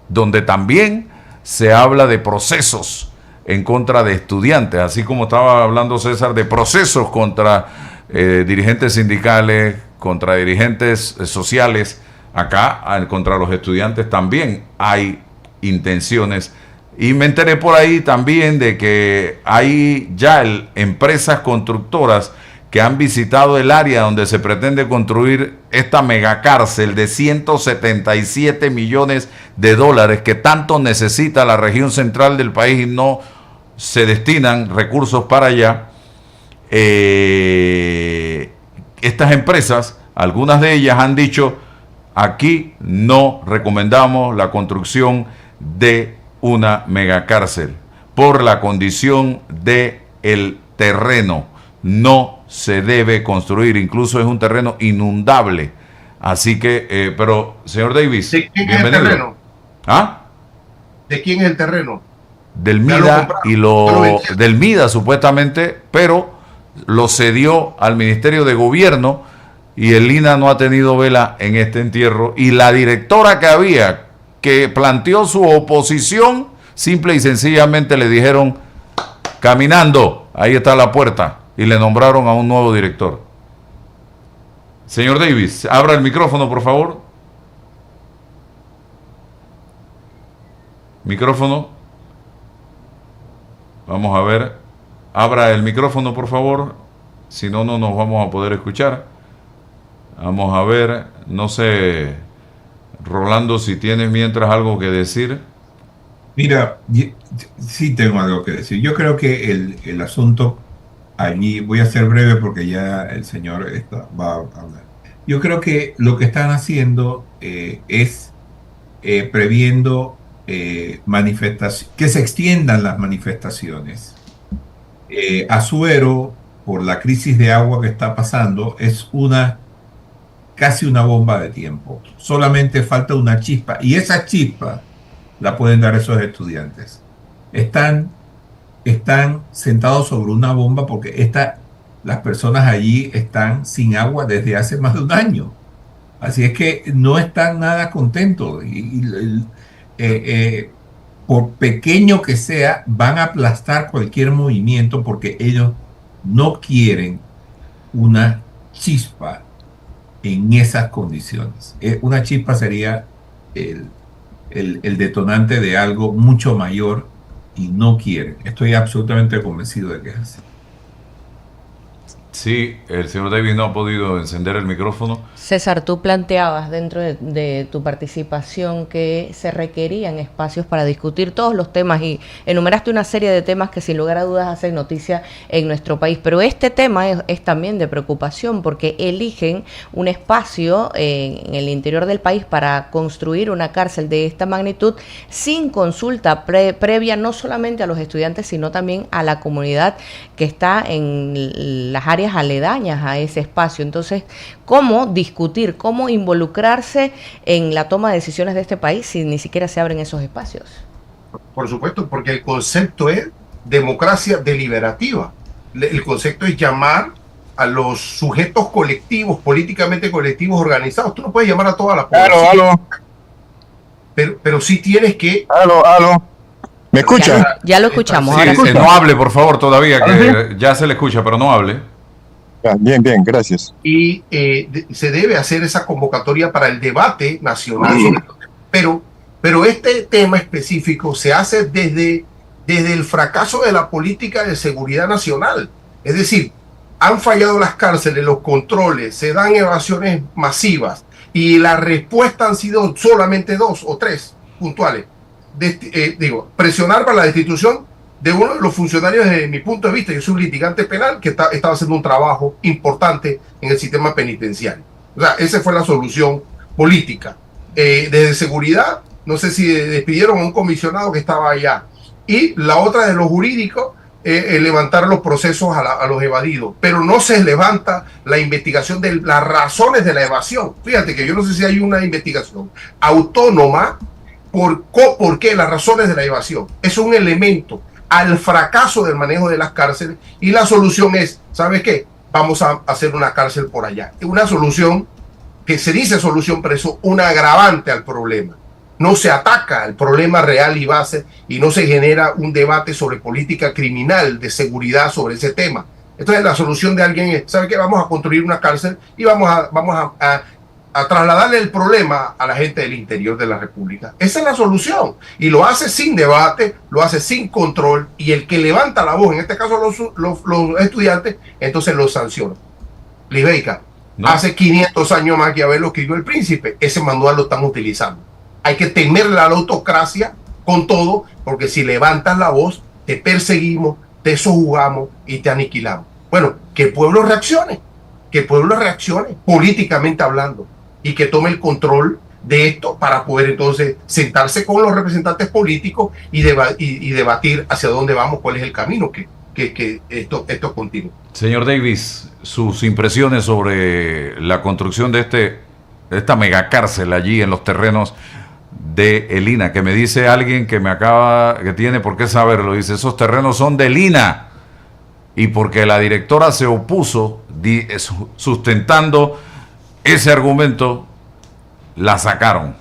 donde también se habla de procesos en contra de estudiantes, así como estaba hablando César de procesos contra dirigentes sindicales, contra dirigentes sociales. Acá, contra los estudiantes también hay intenciones. Y me enteré por ahí también de que hay ya empresas constructoras que han visitado el área donde se pretende construir esta megacárcel de 177 millones de dólares que tanto necesita la región central del país y no se destinan recursos para allá. Estas empresas, algunas de ellas han dicho: aquí no recomendamos la construcción de una megacárcel por la condición de el terreno. No se debe construir, incluso es un terreno inundable. Así que, pero, señor Davis, ¿de quién bienvenido. es el terreno? ¿Ah? ¿De quién es el terreno? Del MIDA del MIDA supuestamente, pero lo cedió al Ministerio de Gobierno y el INA no ha tenido vela en este entierro, y la directora que había, que planteó su oposición, simple y sencillamente le dijeron: caminando, ahí está la puerta, y le nombraron a un nuevo director. Señor Davis, abra el micrófono, por favor. Micrófono. Vamos a ver. Abra el micrófono, por favor. Si no, no nos vamos a poder escuchar. Vamos a ver. No sé, Rolando, si tienes mientras algo que decir. Mira, sí tengo algo que decir. Yo creo que el asunto allí, voy a ser breve porque ya el señor va a hablar. Yo creo que lo que están haciendo es previendo manifestaciones, que se extiendan las manifestaciones. Azuero, por la crisis de agua que está pasando, es casi una bomba de tiempo. Solamente falta una chispa, y esa chispa la pueden dar esos estudiantes. Están sentados sobre una bomba porque las personas allí están sin agua desde hace más de un año. Así es que no están nada contentos. Por pequeño que sea, van a aplastar cualquier movimiento porque ellos no quieren una chispa en esas condiciones. Una chispa sería el detonante de algo mucho mayor, y no quieren. Estoy absolutamente convencido de que es así. Sí, el señor David no ha podido encender el micrófono. César, tú planteabas dentro de tu participación que se requerían espacios para discutir todos los temas, y enumeraste una serie de temas que sin lugar a dudas hacen noticia en nuestro país, pero este tema es también de preocupación porque eligen un espacio en el interior del país para construir una cárcel de esta magnitud sin consulta previa no solamente a los estudiantes sino también a la comunidad que está en las áreas aledañas a ese espacio. Entonces, ¿cómo discutir, cómo involucrarse en la toma de decisiones de este país si ni siquiera se abren esos espacios? Por supuesto, porque el concepto es democracia deliberativa. El concepto es llamar a los sujetos colectivos, políticamente colectivos organizados. Tú no puedes llamar a toda la población. Pero sí tienes que... Aló. ¿Me escucha? Ya lo escuchamos. Sí, ahora no hable, por favor, todavía, que ya se le escucha, pero no hable. Bien, gracias. Y se debe hacer esa convocatoria para el debate nacional. Pero este tema específico se hace desde el fracaso de la política de seguridad nacional. Es decir, han fallado las cárceles, los controles, se dan evasiones masivas y la respuesta han sido solamente 2 o 3 puntuales. Presionar para la destitución de uno de los funcionarios. Desde mi punto de vista, yo soy un litigante penal que estaba haciendo un trabajo importante en el sistema penitenciario. O sea, esa fue la solución política. Desde seguridad, no sé si despidieron a un comisionado que estaba allá. Y la otra de lo jurídico, levantar los procesos a los evadidos. Pero no se levanta la investigación de las razones de la evasión. Fíjate que yo no sé si hay una investigación autónoma por qué las razones de la evasión. Es un elemento al fracaso del manejo de las cárceles, y la solución es, ¿sabes qué? Vamos a hacer una cárcel por allá. Una solución que se dice solución, pero eso es un agravante al problema. no se ataca el problema real y base y no se genera un debate sobre política criminal, de seguridad sobre ese tema. Entonces la solución de alguien es, ¿sabe qué? Vamos a construir una cárcel y vamos a trasladarle el problema a la gente del interior de la República. Esa es la solución. Y lo hace sin debate, lo hace sin control, y el que levanta la voz, en este caso los estudiantes, entonces los sanciona. Lisbeica, no. Hace 500 años Maquiavelo escribió El Príncipe. Ese manual lo estamos utilizando. Hay que temerle a la autocracia con todo, porque si levantas la voz, te perseguimos, te sojugamos y te aniquilamos. Bueno, que el pueblo reaccione políticamente hablando, y que tome el control de esto para poder entonces sentarse con los representantes políticos y debatir hacia dónde vamos, cuál es el camino que esto continúe. Señor Davis, sus impresiones sobre la construcción de esta megacárcel allí en los terrenos de el INA, que me dice alguien que tiene por qué saberlo, dice, esos terrenos son del INA, y porque la directora se opuso, sustentando ese argumento, la sacaron.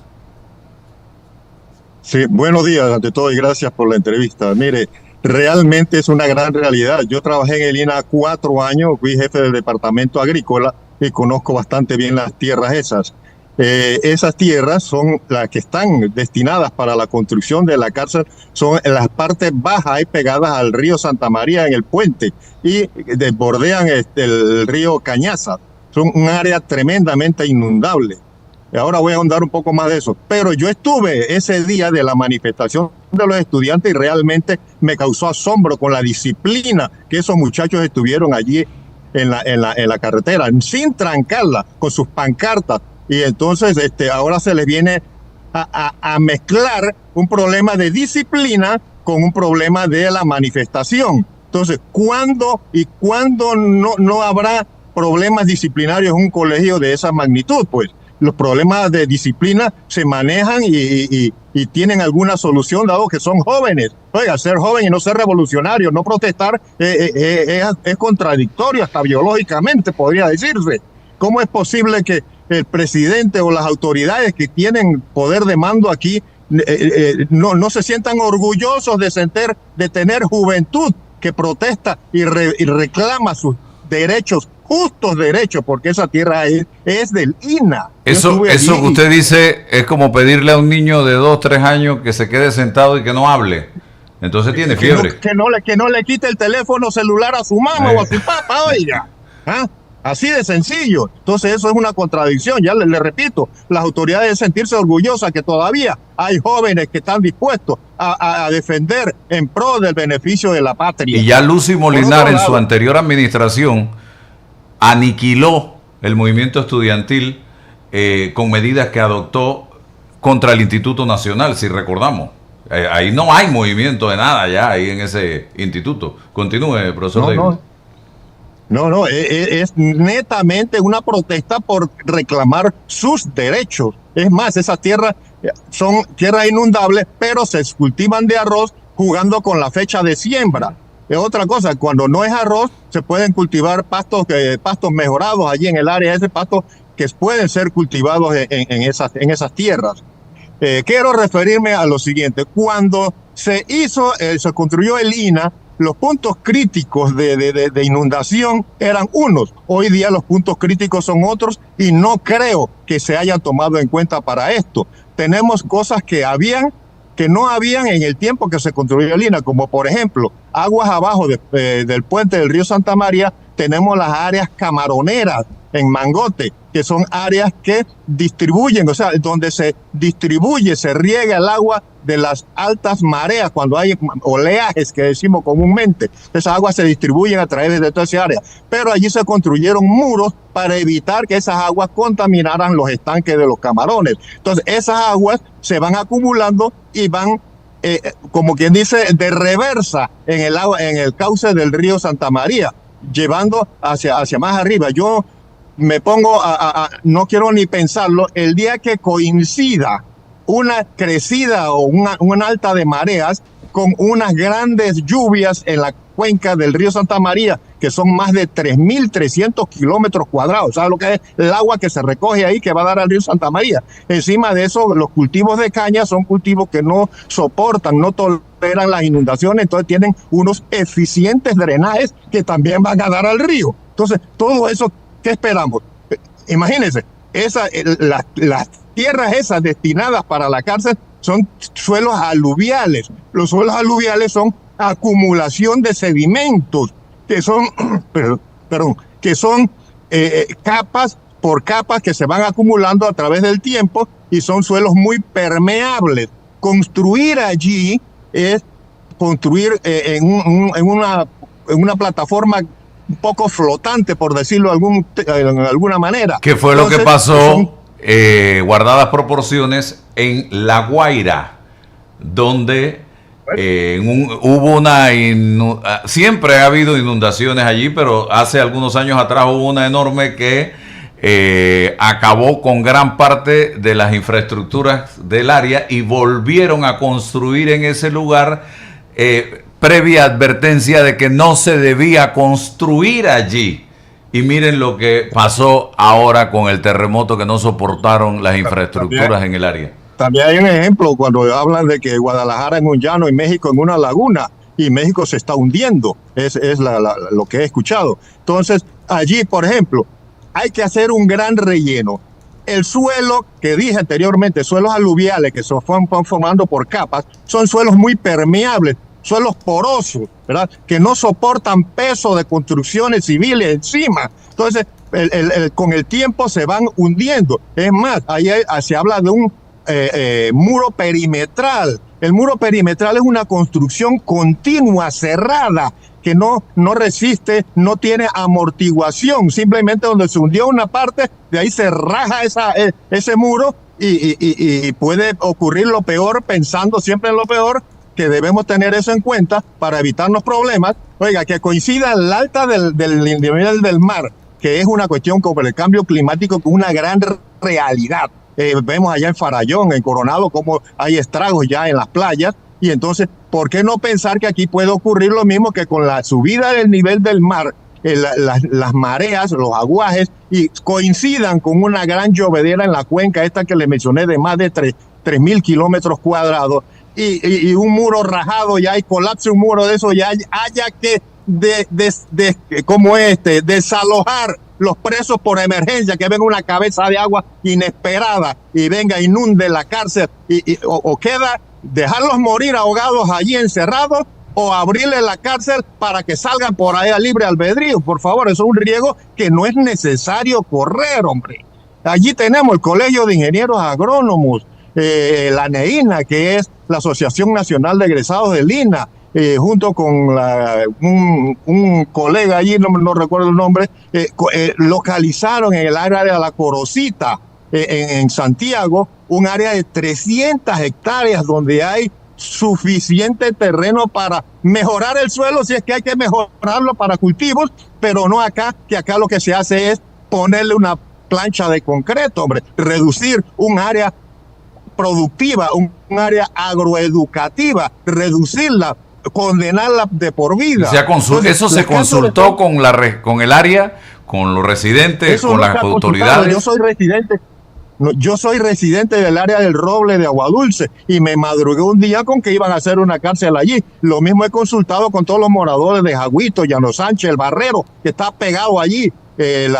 Sí, buenos días ante todo y gracias por la entrevista. Mire, realmente es una gran realidad. Yo trabajé en el INA 4 años, fui jefe del departamento agrícola y conozco bastante bien las tierras esas. Esas tierras son las que están destinadas para la construcción de la cárcel, son en las partes bajas y pegadas al río Santa María en el puente y bordean el río Cañaza. Son un área tremendamente inundable. Ahora voy a ahondar un poco más de eso. Pero yo estuve ese día de la manifestación de los estudiantes y realmente me causó asombro con la disciplina que esos muchachos estuvieron allí en la carretera, sin trancarla, con sus pancartas. Y entonces ahora se les viene a mezclar un problema de disciplina con un problema de la manifestación. Entonces, ¿cuándo no habrá problemas disciplinarios en un colegio de esa magnitud? Pues los problemas de disciplina se manejan y tienen alguna solución, dado que son jóvenes. Oiga, ser joven y no ser revolucionario, no protestar, es contradictorio, hasta biológicamente podría decirse. ¿Cómo es posible que el presidente o las autoridades que tienen poder de mando aquí no se sientan orgullosos de tener juventud que protesta y reclama sus derechos, justos derechos, porque esa tierra es del INA? Eso que usted dice es como pedirle a un niño de 2, 3 años que se quede sentado y que no hable. Entonces tiene fiebre. Que no le quite el teléfono celular a su mamá o a su papá, oiga. ¿Ah? Así de sencillo. Entonces eso es una contradicción. Ya le repito, las autoridades deben sentirse orgullosas que todavía hay jóvenes que están dispuestos a defender en pro del beneficio de la patria. Y ya Lucy Molinar en su anterior administración aniquiló el movimiento estudiantil con medidas que adoptó contra el Instituto Nacional, si recordamos. Ahí no hay movimiento de nada ya ahí en ese instituto. Continúe, profesor Davis. No, es netamente una protesta por reclamar sus derechos. Es más, esas tierras son tierras inundables, pero se cultivan de arroz jugando con la fecha de siembra. Es otra cosa, cuando no es arroz, se pueden cultivar pastos mejorados allí en el área, ese pasto que pueden ser cultivados en esas tierras. Quiero referirme a lo siguiente. Cuando se construyó el INA, los puntos críticos de inundación eran unos. Hoy día los puntos críticos son otros y no creo que se hayan tomado en cuenta para esto. Tenemos cosas que no habían en el tiempo que se construyó el INA, como por ejemplo, aguas abajo del puente del río Santa María, tenemos las áreas camaroneras en Mangote, que son áreas que distribuyen, o sea, donde se riega el agua de las altas mareas, cuando hay oleajes que decimos comúnmente. Esas aguas se distribuyen a través de toda esa área. Pero allí se construyeron muros para evitar que esas aguas contaminaran los estanques de los camarones. Entonces, esas aguas se van acumulando y van, como quien dice, de reversa en el cauce del río Santa María, llevando hacia más arriba. Yo me pongo no quiero ni pensarlo, el día que coincida una crecida o una alta de mareas con unas grandes lluvias cuenca del río Santa María, que son más de 3.300 kilómetros cuadrados. ¿Sabes lo que es el agua que se recoge ahí que va a dar al río Santa María? Encima de eso, los cultivos de caña son cultivos que no soportan, no toleran las inundaciones, entonces tienen unos eficientes drenajes que también van a dar al río. Entonces, todo eso, ¿qué esperamos? Imagínense, las tierras esas destinadas para la cárcel son suelos aluviales. Los suelos aluviales son acumulación de sedimentos, que son, que son capas por capas que se van acumulando a través del tiempo y son suelos muy permeables. Construir allí es construir en una plataforma un poco flotante, por decirlo en alguna manera. ¿Qué fue lo que pasó, guardadas proporciones, en La Guaira, donde hubo siempre ha habido inundaciones allí, pero hace algunos años atrás hubo una enorme que acabó con gran parte de las infraestructuras del área y volvieron a construir en ese lugar previa advertencia de que no se debía construir allí. Y miren lo que pasó ahora con el terremoto, que no soportaron las infraestructuras en el área. También hay un ejemplo cuando hablan de que Guadalajara en un llano y México en una laguna, y México se está hundiendo. Es lo que he escuchado. Entonces, allí, por ejemplo, hay que hacer un gran relleno. El suelo, que dije anteriormente, suelos aluviales que se van formando por capas, son suelos muy permeables, suelos porosos, ¿verdad? Que no soportan peso de construcciones civiles encima. Entonces, con el tiempo se van hundiendo. Es más, ahí se habla de un muro perimetral. El muro perimetral es una construcción continua, cerrada, que no resiste, no tiene amortiguación. Simplemente donde se hundió una parte, de ahí se raja ese muro y puede ocurrir lo peor, pensando siempre en lo peor, que debemos tener eso en cuenta para evitarnos problemas. Oiga, que coincida el alta del nivel del mar, que es una cuestión como el cambio climático, con una gran realidad. Vemos allá en Farallón, en Coronado, cómo hay estragos ya en las playas, y entonces, ¿por qué no pensar que aquí puede ocurrir lo mismo, que con la subida del nivel del mar, las mareas, los aguajes, y coincidan con una gran llovedera en la cuenca esta que le mencioné de más de 3.000 kilómetros cuadrados, y un muro rajado ya, y colapse un muro de eso, ya haya que desalojar los presos por emergencia, que venga una cabeza de agua inesperada y venga, inunde la cárcel, o queda dejarlos morir ahogados allí encerrados, o abrirle la cárcel para que salgan por ahí a libre albedrío. Por favor, eso es un riesgo que no es necesario correr, hombre. Allí tenemos el Colegio de Ingenieros Agrónomos, la NEINA, que es la Asociación Nacional de Egresados del INA, junto con un colega allí, no recuerdo el nombre, localizaron en el área de La Corocita, en Santiago, un área de 300 hectáreas donde hay suficiente terreno para mejorar el suelo, si es que hay que mejorarlo para cultivos, pero no acá, que acá lo que se hace es ponerle una plancha de concreto, hombre, reducir un área productiva, un área agroeducativa, reducirla, condenarla de por vida. Entonces, eso se consultó con el área, con los residentes, con las autoridades. Yo soy residente del área del Roble de Aguadulce y me madrugué un día con que iban a hacer una cárcel allí. Lo mismo he consultado con todos los moradores de Jagüito, Llano Sánchez, El Barrero, que está pegado allí, el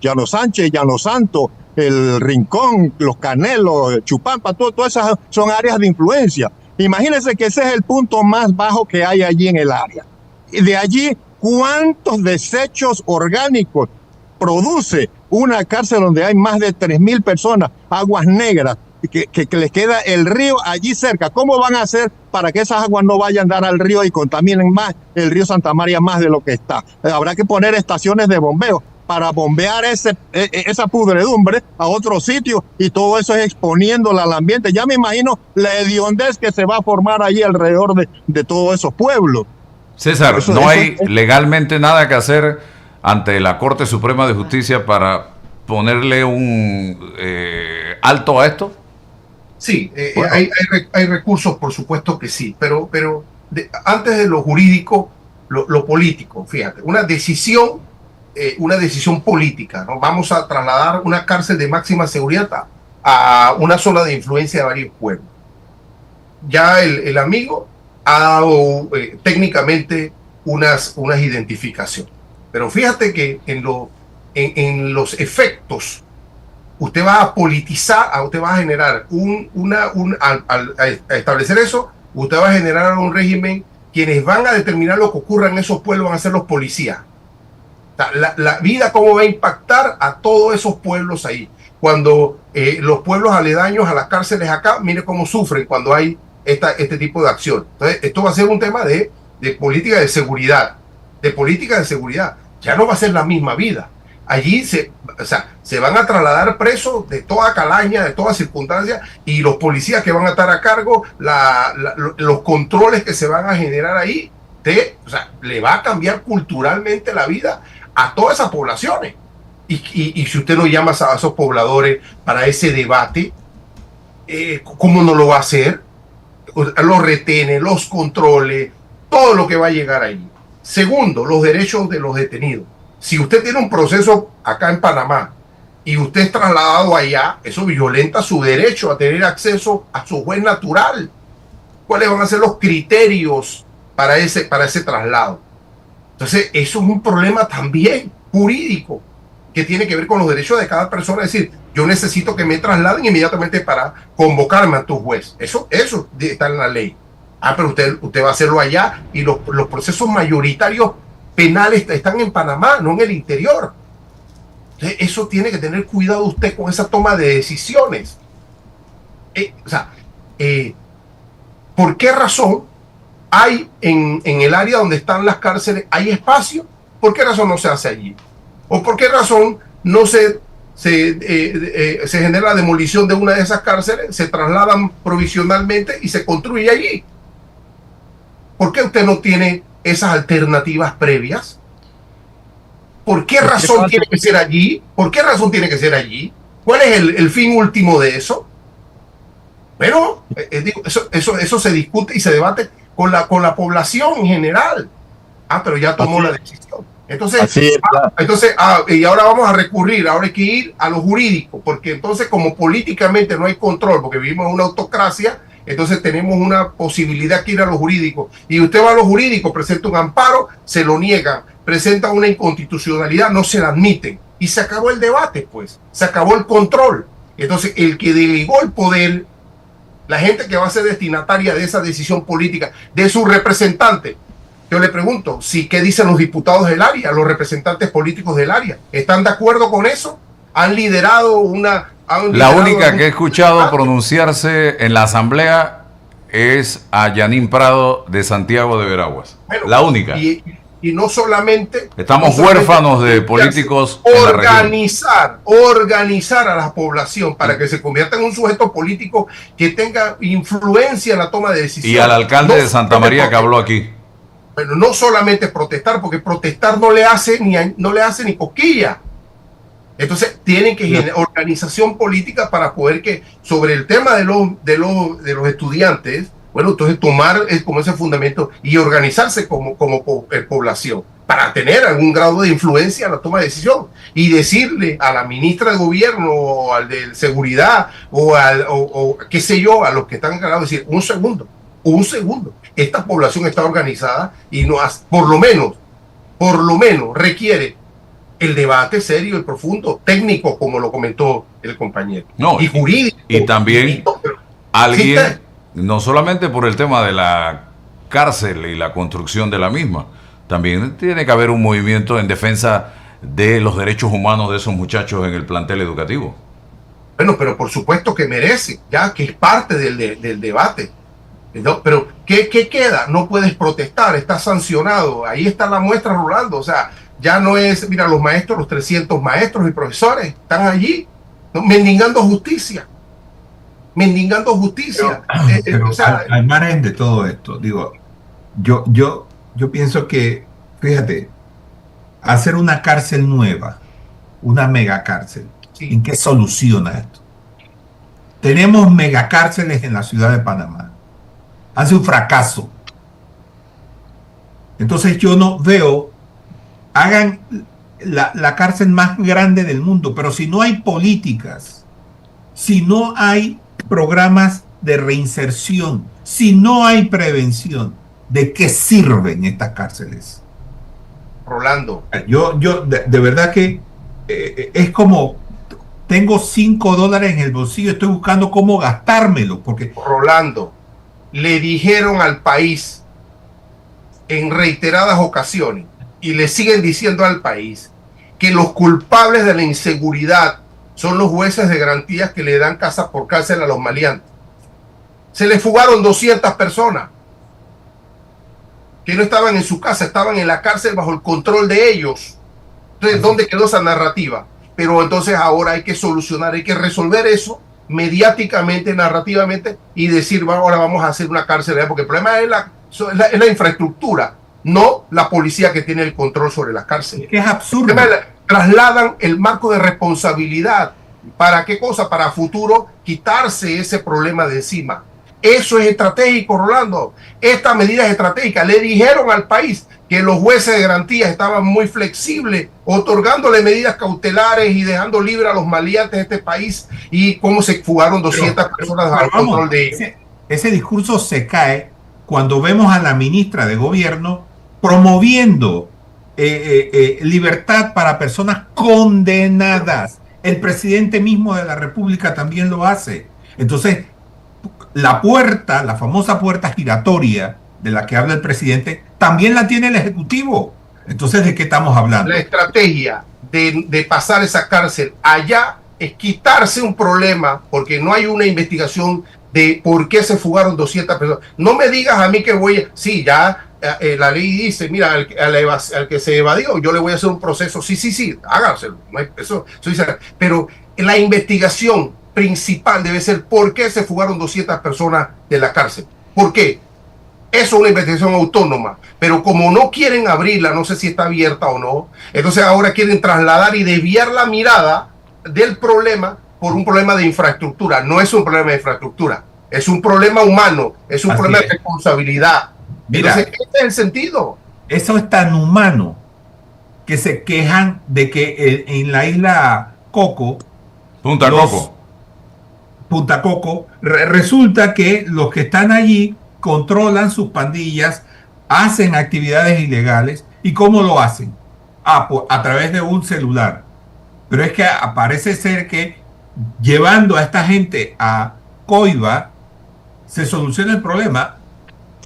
Llano Sánchez, Llano Santo, el Rincón, Los Canelos, Chupampa, todas esas son áreas de influencia. Imagínense que ese es el punto más bajo que hay allí en el área. Y de allí, ¿cuántos desechos orgánicos produce una cárcel donde hay más de 3.000 personas, aguas negras, que les queda el río allí cerca? ¿Cómo van a hacer para que esas aguas no vayan a dar al río y contaminen más el río Santa María más de lo que está? Habrá que poner estaciones de bombeo para bombear esa pudredumbre a otro sitio, y todo eso es exponiéndola al ambiente. Ya me imagino la hediondez que se va a formar allí alrededor de todos esos pueblos. César, hay legalmente nada que hacer ante la Corte Suprema de Justicia para ponerle un alto a esto. Sí, hay recursos, por supuesto que sí, pero antes de lo jurídico, lo político, fíjate, una decisión política, ¿no? Vamos a trasladar una cárcel de máxima seguridad a una zona de influencia de varios pueblos. Ya el amigo ha dado técnicamente unas identificaciones. Pero fíjate que en los efectos, usted va a politizar, usted va a generar al establecer eso, usted va a generar un régimen, quienes van a determinar lo que ocurra en esos pueblos van a ser los policías. O sea, la vida, cómo va a impactar a todos esos pueblos ahí. Cuando los pueblos aledaños a las cárceles acá, mire cómo sufren cuando hay este tipo de acción. Entonces, esto va a ser un tema de política de seguridad. Ya no va a ser la misma vida. Allí se van a trasladar presos de toda calaña, de toda circunstancia, y los policías que van a estar a cargo, los controles que se van a generar ahí, le va a cambiar culturalmente la vida a todas esas poblaciones. Y si usted no llama a esos pobladores para ese debate, ¿cómo no lo va a hacer? Los retenes, los controles, todo lo que va a llegar ahí. Segundo, los derechos de los detenidos. Si usted tiene un proceso acá en Panamá y usted es trasladado allá, eso violenta su derecho a tener acceso a su juez natural. ¿Cuáles van a ser los criterios para ese traslado? Entonces, eso es un problema también jurídico que tiene que ver con los derechos de cada persona. Es decir, yo necesito que me trasladen inmediatamente para convocarme a tu juez. Eso está en la ley. Pero usted va a hacerlo allá, y los procesos mayoritarios penales están en Panamá, no en el interior. Entonces, eso tiene que tener cuidado usted con esa toma de decisiones. ¿Por qué razón hay en el área donde están las cárceles, hay espacio? ¿Por qué razón no se hace allí? ¿O por qué razón no se genera la demolición de una de esas cárceles, se trasladan provisionalmente y se construye allí? ¿Por qué usted no tiene esas alternativas previas? ¿Por qué razón tiene que ser allí? ¿Por qué razón tiene que ser allí? ¿Cuál es el fin último de eso? Bueno, eso se discute y se debate con la población en general. Pero ya tomó la decisión. Entonces, y ahora vamos a recurrir, ahora hay que ir a lo jurídico, porque entonces, como políticamente no hay control, porque vivimos en una autocracia, entonces tenemos una posibilidad que ir a lo jurídico. Y usted va a lo jurídico, presenta un amparo, se lo niegan, presenta una inconstitucionalidad, no se la admiten. Y se acabó el debate, pues, se acabó el control. Entonces, el que delegó el poder, la gente que va a ser destinataria de esa decisión política, de su representante, yo le pregunto, ¿qué dicen los diputados del área, los representantes políticos del área? ¿Están de acuerdo con eso? ¿Han liderado La única que he escuchado pronunciarse en la asamblea es a Yanín Prado de Santiago de Veraguas. Bueno, la única. Y no solamente... Estamos huérfanos de políticos en la región. Organizar a la población para que se convierta en un sujeto político que tenga influencia en la toma de decisiones. Y al alcalde de Santa María que habló aquí. Bueno, no solamente protestar, porque protestar no le hace ni cosquilla. Entonces tienen que generar organización política para poder que sobre el tema de los estudiantes, bueno, entonces tomar como ese fundamento y organizarse como población para tener algún grado de influencia en la toma de decisión y decirle a la ministra de gobierno o al de seguridad o qué sé yo, a los que están encargados, decir un segundo, esta población está organizada y por lo menos requiere el debate serio, el profundo, técnico, como lo comentó el compañero, y jurídico. Y también alguien, no solamente por el tema de la cárcel y la construcción de la misma, también tiene que haber un movimiento en defensa de los derechos humanos de esos muchachos en el plantel educativo. Bueno, pero por supuesto que merece, ya que es parte del debate. No, pero ¿qué queda? No puedes protestar, estás sancionado, ahí está la muestra rolando, o sea, ya no es, mira, los maestros, los 300 maestros y profesores están allí, ¿no? mendigando justicia. Pero al margen de todo esto, digo, yo pienso que, fíjate, hacer una cárcel nueva, una megacárcel, sí. ¿En qué soluciona esto? Tenemos megacárceles en la ciudad de Panamá. Hace un fracaso. Entonces yo no veo, hagan la cárcel más grande del mundo, pero si no hay políticas, si no hay programas de reinserción, si no hay prevención, ¿de qué sirven estas cárceles? Rolando. Yo de verdad que es como, tengo $5 en el bolsillo, estoy buscando cómo gastármelo, porque... Rolando, le dijeron al país en reiteradas ocasiones, y le siguen diciendo al país, que los culpables de la inseguridad son los jueces de garantías que le dan casa por cárcel a los maleantes. Se les fugaron 200 personas que no estaban en su casa, estaban en la cárcel bajo el control de ellos. Entonces, ¿dónde quedó esa narrativa? Pero entonces ahora hay que solucionar, hay que resolver eso mediáticamente, narrativamente, y decir, ahora vamos a hacer una cárcel, porque el problema es la infraestructura, no la policía que tiene el control sobre las cárceles. Es absurdo. Trasladan el marco de responsabilidad. ¿Para qué cosa? Para futuro quitarse ese problema de encima. Eso es estratégico, Rolando. Esta medida es estratégica. Le dijeron al país que los jueces de garantías estaban muy flexibles, otorgándole medidas cautelares y dejando libre a los maleantes de este país, y cómo se fugaron 200 personas al control de ellos. Ese discurso se cae cuando vemos a la ministra de Gobierno promoviendo libertad para personas condenadas. El presidente mismo de la República también lo hace. Entonces, la puerta, la famosa puerta giratoria de la que habla el presidente, también la tiene el Ejecutivo. Entonces, ¿de qué estamos hablando? La estrategia de pasar esa cárcel allá es quitarse un problema, porque no hay una investigación de por qué se fugaron 200 personas. No me digas a mí que sí, ya la ley dice, mira, al que se evadió, yo le voy a hacer un proceso. Sí, hágaselo. No hay, eso dice, pero la investigación principal debe ser por qué se fugaron 200 personas de la cárcel. ¿Por qué? Eso es una investigación autónoma, pero como no quieren abrirla, no sé si está abierta o no, entonces ahora quieren trasladar y desviar la mirada del problema por un problema de infraestructura. No es un problema de infraestructura, es un problema humano, es un problema de responsabilidad. Mira, entonces, este es el sentido. Eso es tan humano que se quejan de que en la isla Coco, Punta Coco, resulta que los que están allí controlan sus pandillas, hacen actividades ilegales. ¿Y cómo lo hacen? Pues a través de un celular. Pero es que parece ser que llevando a esta gente a Coiba se soluciona el problema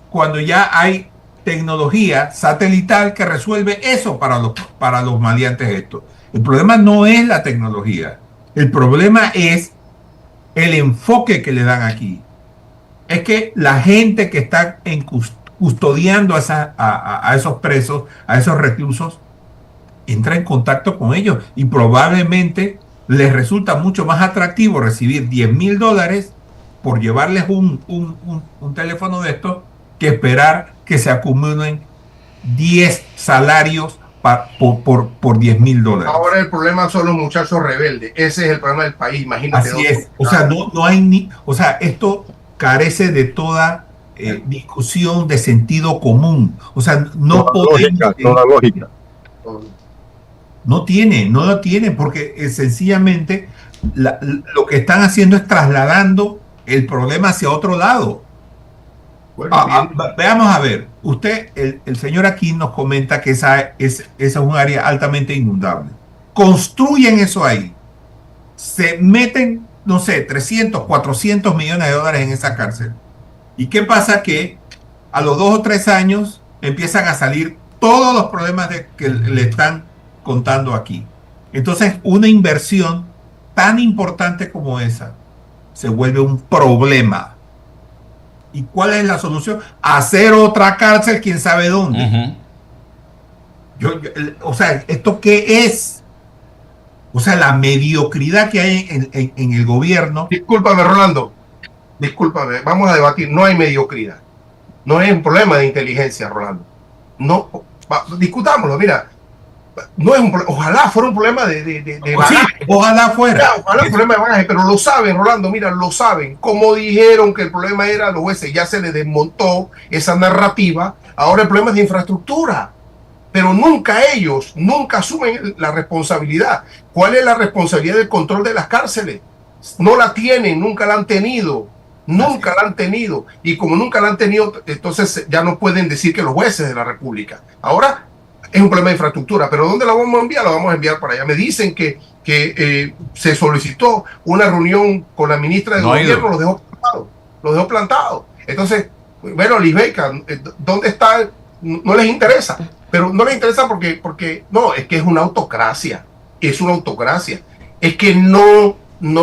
cuando ya hay tecnología satelital que resuelve eso para los maleantes estos. El problema no es la tecnología, el problema es el enfoque que le dan aquí. Es que la gente que está custodiando a esos presos, a esos reclusos, entra en contacto con ellos y probablemente les resulta mucho más atractivo recibir $10,000 por llevarles un teléfono de estos que esperar que se acumulen 10 salarios por $10,000. Ahora el problema son los muchachos rebeldes. Ese es el problema del país, imagínate. Así es. O sea, no hay esto carece de toda discusión de sentido común. O sea, no podemos... Toda lógica. No lo tiene, porque sencillamente lo que están haciendo es trasladando el problema hacia otro lado. Bueno, veamos a ver, usted, el señor aquí nos comenta que esa es un área altamente inundable. Construyen eso ahí, se meten, no sé, 300, 400 millones de dólares en esa cárcel. ¿Y qué pasa? Que a los 2 o 3 años empiezan a salir todos los problemas que le están contando aquí. Entonces, una inversión tan importante como esa se vuelve un problema. ¿Y cuál es la solución? Hacer otra cárcel, quién sabe dónde. O sea, ¿esto qué es? O sea, la mediocridad que hay en el gobierno. Discúlpame, Rolando. Discúlpame, vamos a debatir. No hay mediocridad. No es un problema de inteligencia, Rolando. No, discutámoslo. Mira, no es ojalá fuera un problema de bagaje. Sí, ojalá fuera. Ojalá un problema de bagaje, pero lo saben, Rolando, mira, lo saben. Como dijeron que el problema era los jueces, ya se les desmontó esa narrativa, ahora el problema es de infraestructura. Pero nunca asumen la responsabilidad. ¿Cuál es la responsabilidad del control de las cárceles? No la tienen, nunca la han tenido. Nunca la han tenido. Y como nunca la han tenido, entonces ya no pueden decir que los jueces de la República. Ahora es un problema de infraestructura. ¿Pero dónde la vamos a enviar? La vamos a enviar para allá. Me dicen que se solicitó una reunión con la ministra de Gobierno, los dejó plantados. Entonces, bueno, Lisbeca, ¿dónde está? No les interesa. Pero no les interesa porque no, es que es una autocracia. Es una autocracia. Es que no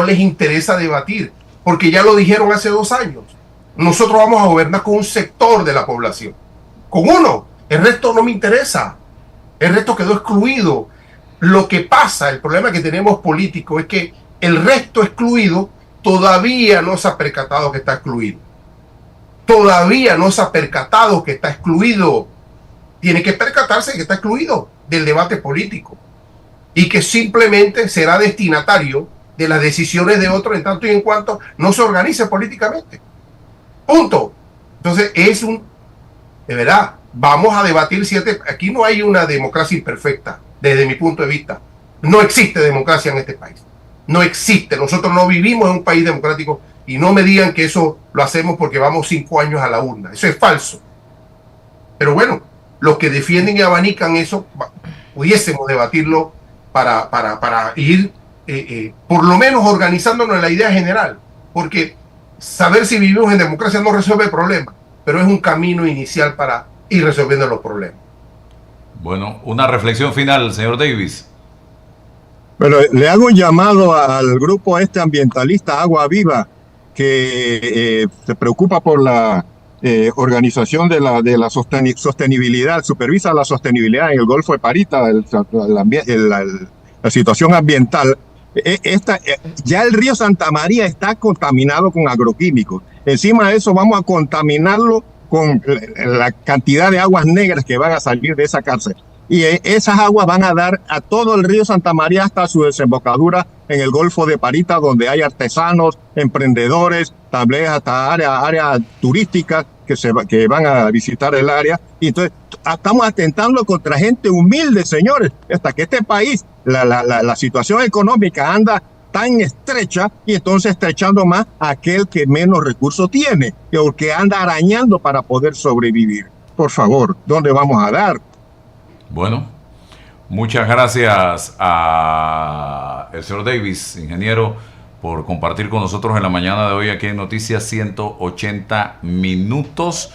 les interesa debatir. Porque ya lo dijeron hace 2 años. Nosotros vamos a gobernar con un sector de la población. Con uno. El resto no me interesa. El resto quedó excluido. Lo que pasa, el problema que tenemos político es que el resto excluido todavía no se ha percatado que está excluido. Todavía no se ha percatado que está excluido. Tiene que percatarse que está excluido del debate político. Y que simplemente será destinatario de las decisiones de otros en tanto y en cuanto no se organice políticamente. Punto. Entonces de verdad, vamos a debatir aquí no hay una democracia imperfecta, desde mi punto de vista. No existe democracia en este país. No existe. Nosotros no vivimos en un país democrático y no me digan que eso lo hacemos porque vamos 5 años a la urna. Eso es falso. Pero los que defienden y abanican eso, pudiésemos debatirlo para ir por lo menos organizándonos en la idea general, porque saber si vivimos en democracia no resuelve el problema, pero es un camino inicial para ir resolviendo los problemas. Bueno, una reflexión final, señor Davis. Bueno, le hago un llamado al grupo ambientalista Agua Viva, que se preocupa por la organización de la sostenibilidad, supervisa la sostenibilidad en el Golfo de Parita, la situación ambiental. Ya el río Santa María está contaminado con agroquímicos. Encima de eso vamos a contaminarlo con la cantidad de aguas negras que van a salir de esa cárcel. Y esas aguas van a dar a todo el río Santa María hasta su desembocadura en el Golfo de Parita, donde hay artesanos, emprendedores, también hasta áreas turísticas que van a visitar el área. Y entonces estamos atentando contra gente humilde, señores, hasta que este país, la situación económica anda tan estrecha, y entonces estrechando más a aquel que menos recursos tiene, o que anda arañando para poder sobrevivir. Por favor, ¿dónde vamos a dar? Bueno, muchas gracias a el señor Davis, ingeniero, por compartir con nosotros en la mañana de hoy aquí en Noticias 180 Minutos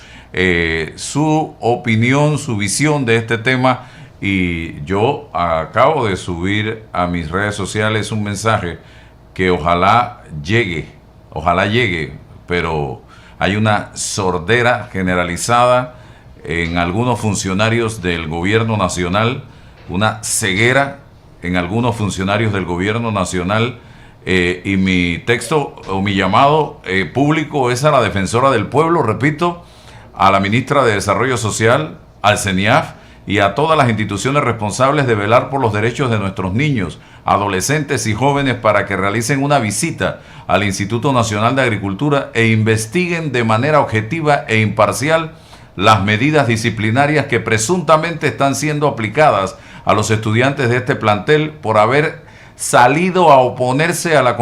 su opinión, su visión de este tema. Y yo acabo de subir a mis redes sociales un mensaje que ojalá llegue, pero hay una sordera generalizada en algunos funcionarios del gobierno nacional, una ceguera en algunos funcionarios del gobierno nacional, y mi texto o mi llamado público es a la defensora del pueblo, repito, a la ministra de Desarrollo Social, al CENIAF y a todas las instituciones responsables de velar por los derechos de nuestros niños, adolescentes y jóvenes para que realicen una visita al Instituto Nacional de Agricultura e investiguen de manera objetiva e imparcial las medidas disciplinarias que presuntamente están siendo aplicadas a los estudiantes de este plantel por haber salido a oponerse a la